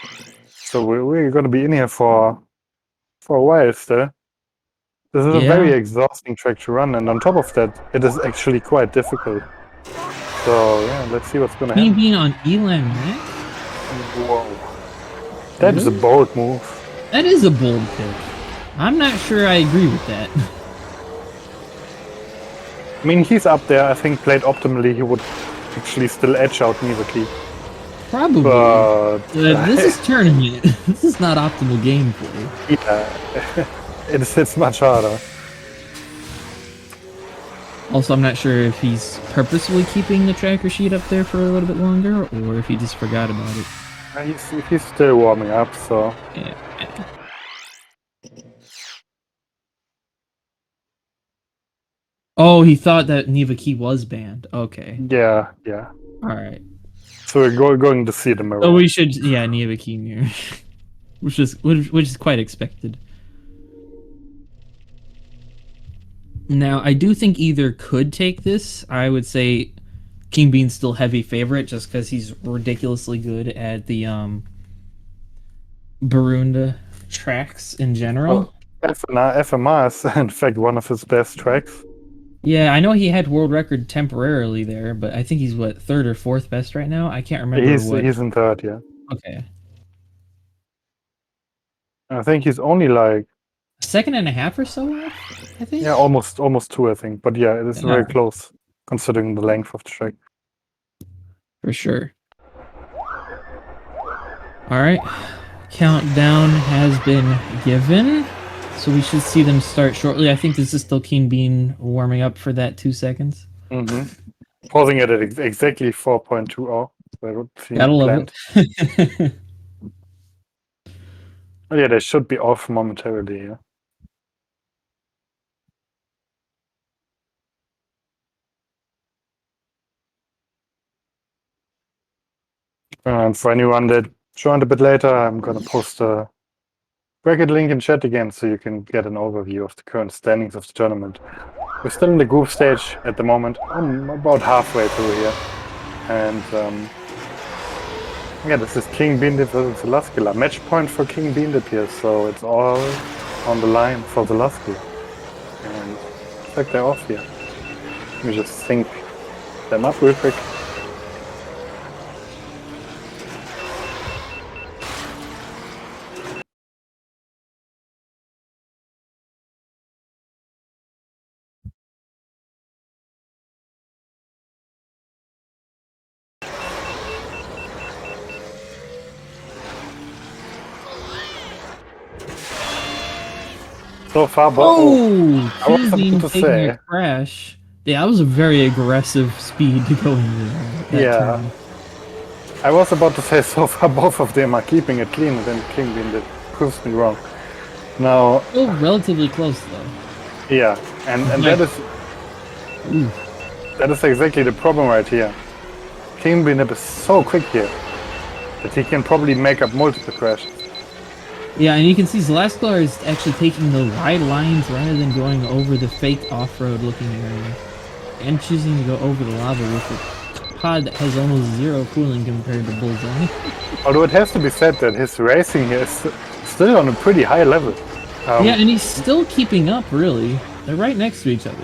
So we're going to be in here for a while still. This is a very exhausting track to run, and on top of that, it is actually quite difficult. So yeah, let's see what's going to King happen. Bean on Elan Mac? Whoa. That is a bold move. That is a bold pick. I'm not sure I agree with that. I mean, he's up there. I think played optimally, he would actually still edge out Neva Key. Probably. But This is tournament. This is not optimal gameplay. yeah, it's much harder. Also, I'm not sure if he's purposefully keeping the tracker sheet up there for a little bit longer, or if he just forgot about it. He's still warming up, so Yeah. Oh, he thought that Neva Key was banned. Okay. yeah. All right. So we're going to see the mirror. Oh, we should, yeah, Neva Key mirror, which is quite expected. Now, I do think either could take this. I would say King Bean's still heavy favorite just because he's ridiculously good at the Barunda tracks in general. Well, FMR is in fact one of his best tracks. Yeah, I know he had world record temporarily there, but I think he's what, third or fourth best right now? I can't remember what. He's in third, yeah. Okay. I think he's only like A second and a half or so off, I think. yeah, almost two, I think. But yeah, it is very close considering the length of the track. For sure. All right. Countdown has been given. So we should see them start shortly. I think this is still King Bean warming up for that 2 seconds. Pausing it at exactly 4.20. So Gotta love it. Oh, yeah, they should be off momentarily, yeah. For anyone that joined a bit later, I'm gonna post a bracket link in chat again so you can get an overview of the current standings of the tournament. We're still in the group stage at the moment. I'm about halfway through here. And yeah, this is King Beandip versus Zelascelar. Match point for King Beandip here, so it's all on the line for Zelascelar. And looks like they're off here. Let me just sync them up real quick. So far, I was about to say a crash. Yeah, that was a very aggressive speed to go in there. Yeah, turn. I was about to say so far both of them are keeping it clean, and then King Beandip proves me wrong. Now, still relatively close though. Yeah, and that is exactly the problem right here. King Beandip is so quick here that he can probably make up multiple crashes. Yeah, and you can see Zelascelar is actually taking the wide lines rather than going over the fake off-road looking area. And choosing to go over the lava with a pod that has almost zero cooling compared to Bullseye. Although it has to be said that his racing here is still on a pretty high level. Yeah, and he's still keeping up, really. They're right next to each other.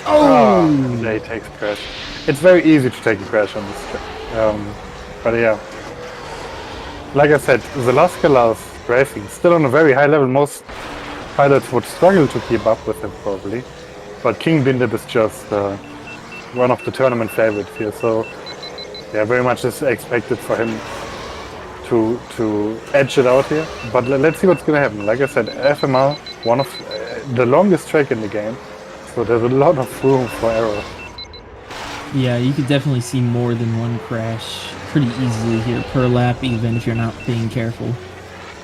There he takes a crash. It's very easy to take a crash on this track. But yeah. Like I said, Zelascelar's racing still on a very high level. Most pilots would struggle to keep up with him probably. But King Beandip is just one of the tournament favorites here, so yeah, very much is expected for him to edge it out here. But let's see what's gonna happen. Like I said, FMR, one of the longest track in the game, so there's a lot of room for error. Yeah, you could definitely see more than one crash pretty easily here per lap, even if you're not being careful.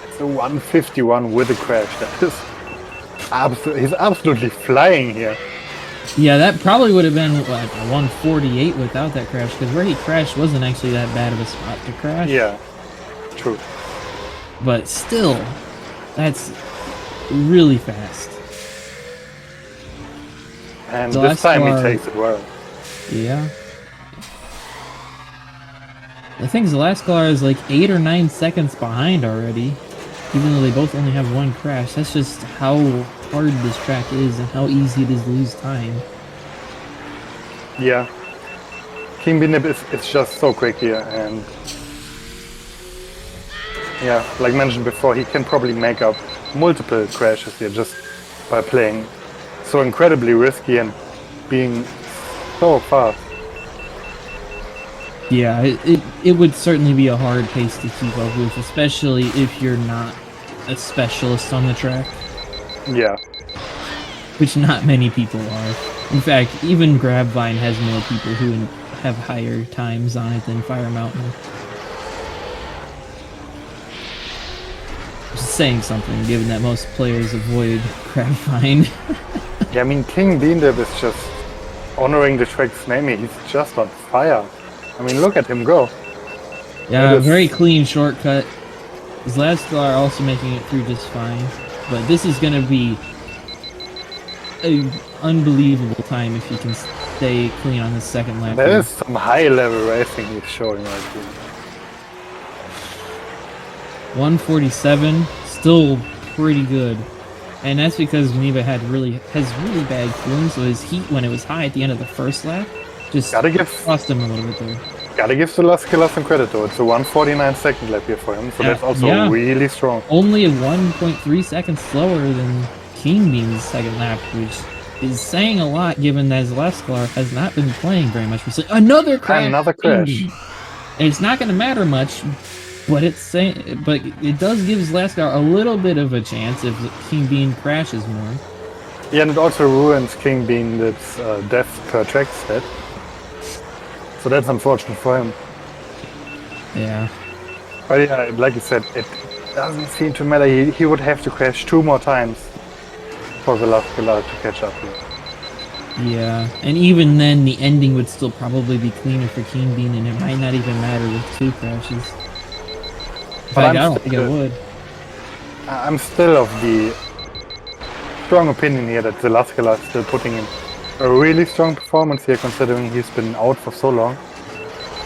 It's a 151 with a crash. That is he's absolutely flying here. Yeah, that probably would have been like a 148 without that crash, because where he crashed wasn't actually that bad of a spot to crash. Yeah, true. But still, that's really fast. And this time he takes it well. Yeah. I think Zelascelar is like 8 or 9 seconds behind already, even though they both only have one crash. That's just how hard this track is and how easy it is to lose time. Yeah. King Beandip is just so quick here, and yeah, like mentioned before, he can probably make up multiple crashes here just by playing so incredibly risky and being so fast. Yeah, it would certainly be a hard pace to keep up with, especially if you're not a specialist on the track. Yeah. Which not many people are. In fact, even Grabvine has more people who have higher times on it than Fire Mountain. Which is saying something, given that most players avoid Grabvine. Yeah, I mean, King Beandip is just honoring the track's name. He's just on fire. I mean, look at him go. Yeah, very clean shortcut. Zelascelar also making it through just fine. But this is going to be a unbelievable time if he can stay clean on the second lap. There here. is some high-level racing he's showing right here. 147, still pretty good. And that's because Neva has really bad cooling, so his heat when it was high at the end of the first lap just cost him a little bit there. Gotta give Zelascelar some credit though. It's a 1:49 second lap here for him, so that's also really strong. Only a 1.3 seconds slower than Kingbean's second lap, which is saying a lot given that Zelascelar has not been playing very much recently. Another crash! And it's not going to matter much, but it does give Zelascelar a little bit of a chance if Kingbean crashes more. Yeah, and it also ruins Kingbean's death per track stat. So that's unfortunate for him. Yeah. But yeah, like you said, it doesn't seem to matter. He would have to crash 2 more times for Zelascelar to catch up here. Yeah, and even then, the ending would still probably be cleaner for Kingbean, and it might not even matter with 2 crashes. In fact, I don't think it would. I'm still of the strong opinion here that Zelascelar is still putting in a really strong performance here, considering he's been out for so long.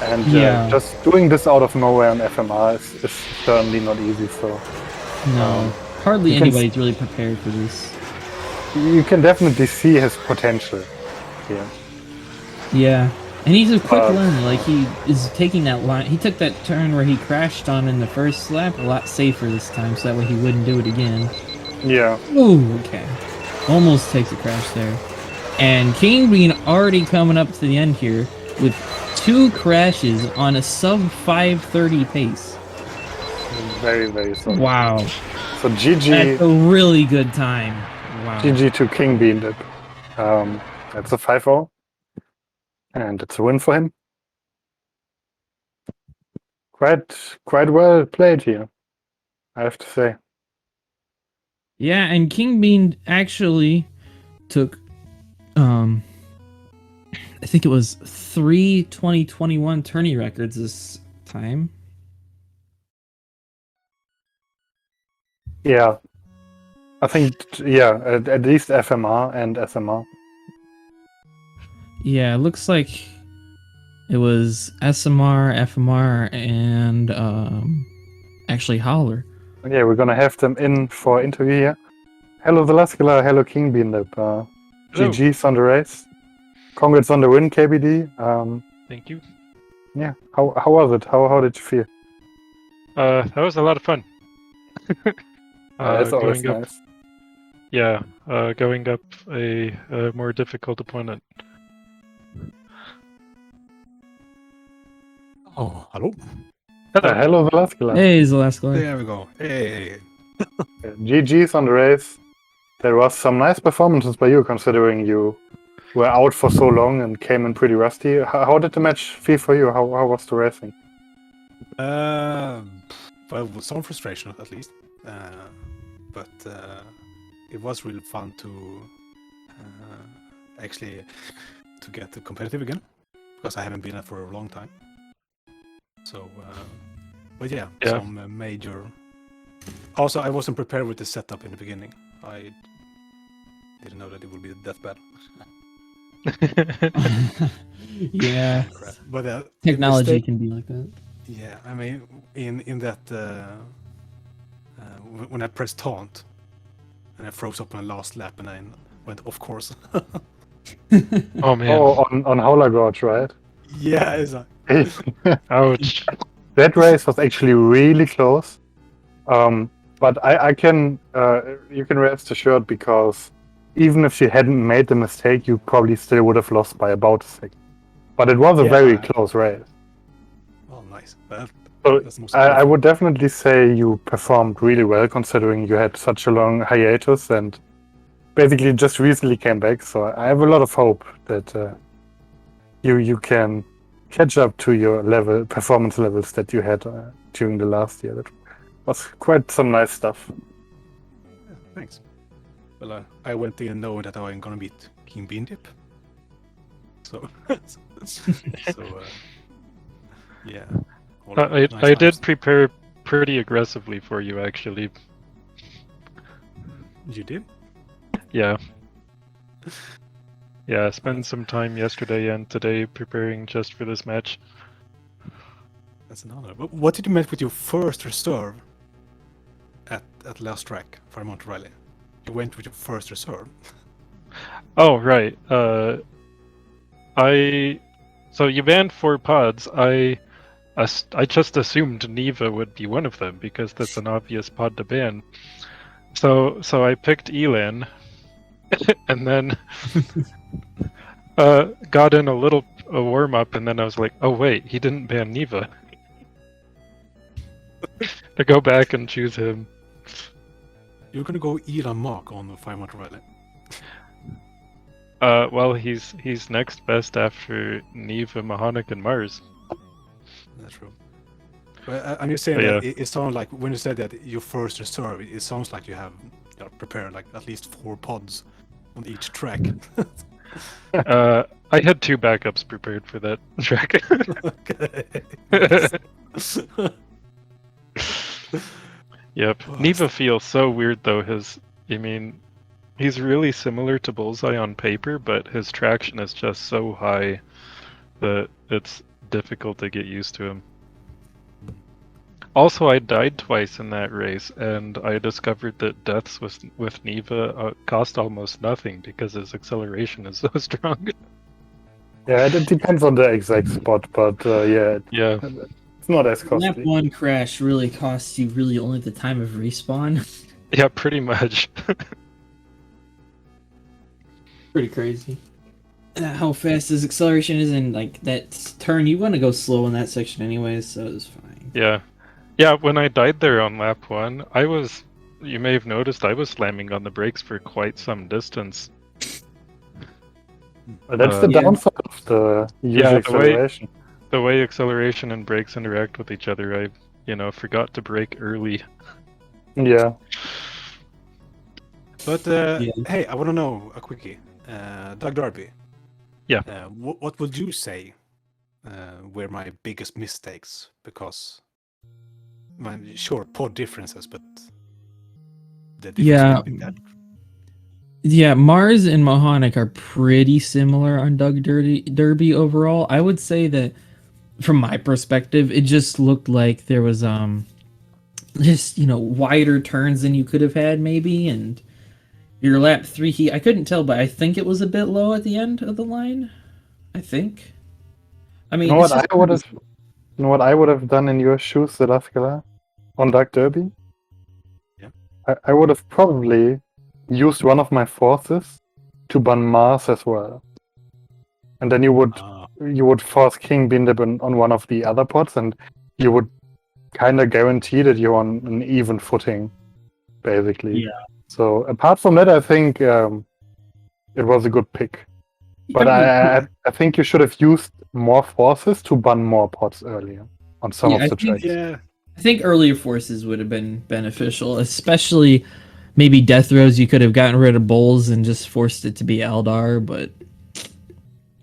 And just doing this out of nowhere on FMR is certainly not easy. So no, hardly anybody's really prepared for this. You can definitely see his potential here. Yeah, and he's a quick learner. Like, he is taking that line. He took that turn where he crashed on in the first lap a lot safer this time, so that way he wouldn't do it again. Yeah. Ooh, okay. Almost takes a crash there. And Kingbean already coming up to the end here with 2 crashes on a sub 530 pace. Very, very solid. Wow. So GG. That's a really good time. Wow. GG to kingbeandip. That's a 5-0. And it's a win for him. Quite well played here, I have to say. Yeah, and Kingbean actually took I think it was 3 2021 tourney records this time. Yeah. I think, yeah, at least FMR and SMR. Yeah, it looks like it was SMR, FMR, and actually Howler. Yeah, we're gonna have them in for interview here. Hello Zelascelar, hello kingbeandip. GG's on the race. Congrats on the win, KBD. Thank you. Yeah, how was it? How did you feel? That was a lot of fun. That's always nice. Yeah, going up a more difficult opponent. Oh, hello. Hello Zelascelar. Hey, Zelascelar. There we go. Hey. GG's on the race. There was some nice performances by you, considering you were out for so long and came in pretty rusty. How did the match feel for you? How was the racing? Well, with some frustration at least, but it was really fun to actually to get competitive again, because I haven't been there for a long time. So, but yeah, some major. Also, I wasn't prepared with the setup in the beginning. I didn't know that it would be that bad. Yeah, but technology can be like that. Yeah, I mean, in that when I pressed taunt and I froze up on the last lap, and I went, of course. Oh man! Oh, on Howler Gorge, right? Yeah, it's like... Ouch. That race was actually really close. But I can, you can rest assured, because even if she hadn't made the mistake, you probably still would have lost by about a second. But it was a very close race. Oh, nice. So I would definitely say you performed really well, considering you had such a long hiatus and basically just recently came back. So I have a lot of hope that you can catch up to your performance levels that you had during the last year. That was quite some nice stuff. Yeah, thanks. Well, I went in knowing that I'm gonna beat kingbeandip. So, yeah. I did prepare pretty aggressively for you, actually. You did? Yeah. Yeah, spent some time yesterday and today preparing just for this match. That's another. But what did you make with your first reserve at last track for Mount Rally? You went with your first reserve. Oh, right. So you banned 4 pods. I just assumed Neva would be one of them because that's an obvious pod to ban. So I picked Elan, and then got in a warm up, and then I was like, oh wait, he didn't ban Neva. To go back and choose him. You're gonna go Elon Mark on the 5 Mount Rally. Well, he's next best after Neva, Mahonic, and Mars. That's true. But I'm just saying that it sounds like when you said that your first reserve, it sounds like you have prepared like at least 4 pods on each track. I had 2 backups prepared for that track. Okay. Yep. Oh, Neva feels so weird though. He's really similar to Bullseye on paper, but his traction is just so high that it's difficult to get used to him. Also, I died twice in that race, and I discovered that deaths with Neva cost almost nothing because his acceleration is so strong. Yeah, it depends on the exact spot, but yeah, Yeah. it's not as costly. Lap 1 crash really costs you really only the time of respawn. Yeah, pretty much. Pretty crazy. How fast his acceleration is in like that turn, you want to go slow in that section anyways, so it's fine. Yeah. Yeah, when I died there on lap 1, you may have noticed I was slamming on the brakes for quite some distance. But that's the downside of the user acceleration. The way acceleration and brakes interact with each other, I forgot to brake early. Yeah. But hey, I want to know a quickie. Doug Derby. Yeah. What would you say were my biggest mistakes? Because, sure, pod differences, but the difference between that. Yeah, Mars and Mahonic are pretty similar on Doug Derby overall. I would say that from my perspective, it just looked like there was just wider turns than you could have had maybe, and your lap 3 heat, I couldn't tell, but I think it was a bit low at the end of the line. I think. I mean, you know what I would have done in your shoes, Zelascelar, on Doug Derby? Yeah. I would have probably used one of my forces to ban Mars as well, and then you would force kingbeandip on one of the other pods, and you would kind of guarantee that you're on an even footing, basically. Yeah. So apart from that, I think it was a good pick. But I think you should have used more forces to ban more pods earlier on some of the tracks. I think earlier forces would have been beneficial, especially maybe death rows. You could have gotten rid of Bulls and just forced it to be Eldar, but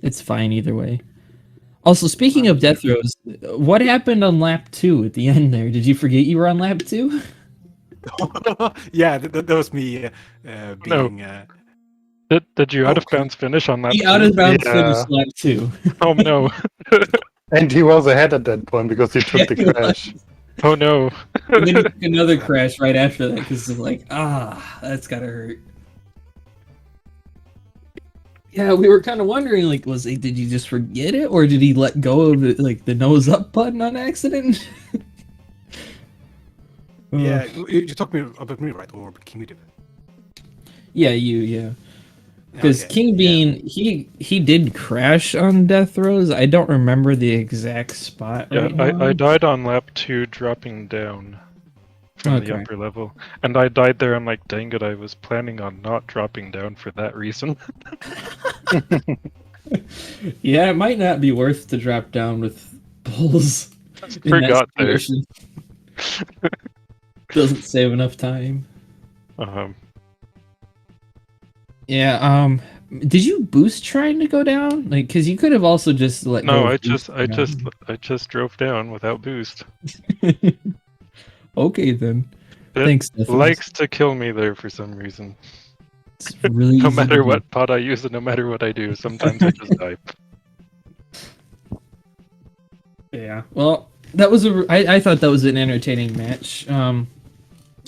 it's fine either way. Also, speaking of death rows, what happened on lap 2 at the end there? Did you forget you were on lap 2? Yeah, that was me being... No. Did you out of bounds finish on lap 2? He out of bounds finished lap 2. Oh no. And he was ahead at that point because he took the crash. Oh no. And then he took another crash right after that because it's like, that's gotta hurt. Yeah, we were kind of wondering, like, did you just forget it, or did he let go of it, like the nose up button on accident? Yeah, you talked about me, right? Or kingbeandip? Yeah, yeah. Because Okay, King Bean, he did crash on death rows. I don't remember the exact spot. Yeah, right now. I died on lap 2 dropping down from the upper level. And I died there, I'm like, dang it, I was planning on not dropping down for that reason. Yeah, it might not be worth to drop down with Bulls. Forgot there. Doesn't save enough time. Yeah, did you boost trying to go down? Like, because you could have also just let go. No, I just drove down without boost. Okay then. It Thanks, Stefan. likes to kill me there for some reason. It's really No easy to matter do. what pod I use and no matter what I do, sometimes I just die. Yeah. Well, that was I thought that was an entertaining match.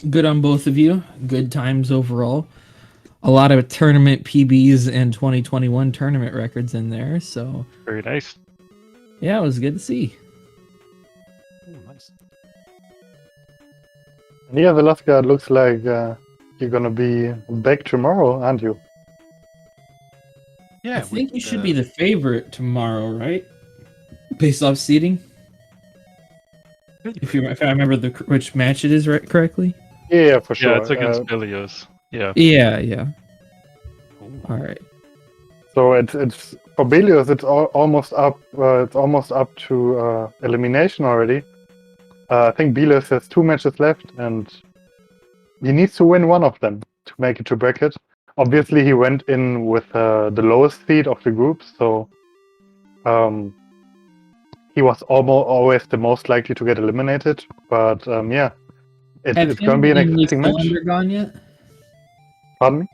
Good on both of you. Good times overall. A lot of tournament PBs and 2021 tournament records in there. So Very nice. yeah, it was good to see. Oh, nice. And yeah, Zelascelar, it looks like you're gonna be back tomorrow, aren't you? Yeah, I think you should be the favorite tomorrow, right? Based off seeding. If I remember which match it is correctly. Yeah, for sure. Yeah, it's against Belios. Yeah. Yeah. Oh, All right. So it's for Belios, it's almost up. It's almost up to elimination already. I think Belios has 2 matches left, and he needs to win one of them to make it to bracket. Obviously, he went in with the lowest seed of the group, so he was always the most likely to get eliminated. But yeah, it's going to be an exciting match. Undergone yet? Pardon me?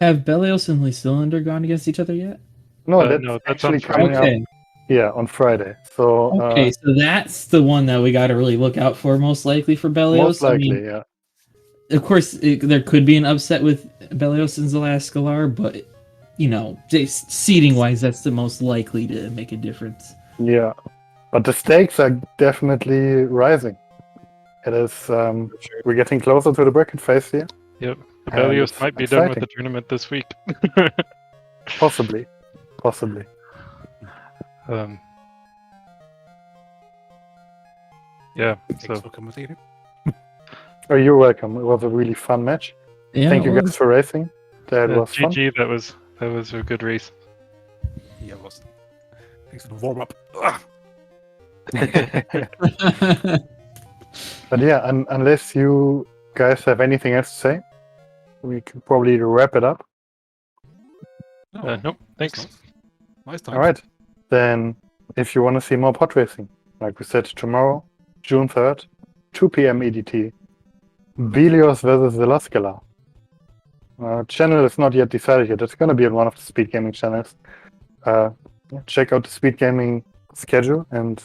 Have Belios and Lysil undergone against each other yet? No, No, that's actually on Friday. coming up. Yeah, on Friday. So Okay, so that's the one that we got to really look out for, most likely for Belios. most likely, I mean, yeah. of course, there could be an upset with Belios and Zelascelar, but seeding wise, that's the most likely to make a difference. Yeah, but the stakes are definitely rising. It is. We're getting closer to the bracket phase here. Yep. The And Belios it's might be done with exciting. the tournament this week. Possibly. Yeah. thanks So for commentating. Oh, you're welcome. It was a really fun match. Yeah, Thank you guys for racing. That was fun. GG. That was a good race. Yeah, it was. Thanks for the warm up. But yeah, unless you guys have anything else to say, we can probably wrap it up. Nope. Thanks. Nice time. All right. Then, if you want to see more pod racing, like we said, tomorrow, June 3rd, 2 p.m. EDT, Belios versus Zelascelar. Channel is not yet decided yet. It's going to be on one of the SpeedGaming channels. Check out the SpeedGaming schedule, and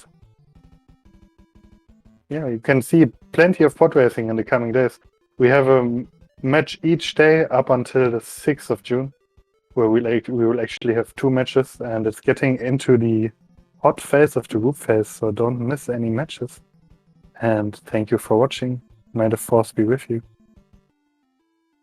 yeah, you can see plenty of pod racing in the coming days. We have a match each day up until the 6th of June, where we will actually have 2 matches, and it's getting into the hot phase of the group phase, so don't miss any matches. And thank you for watching. May the force be with you.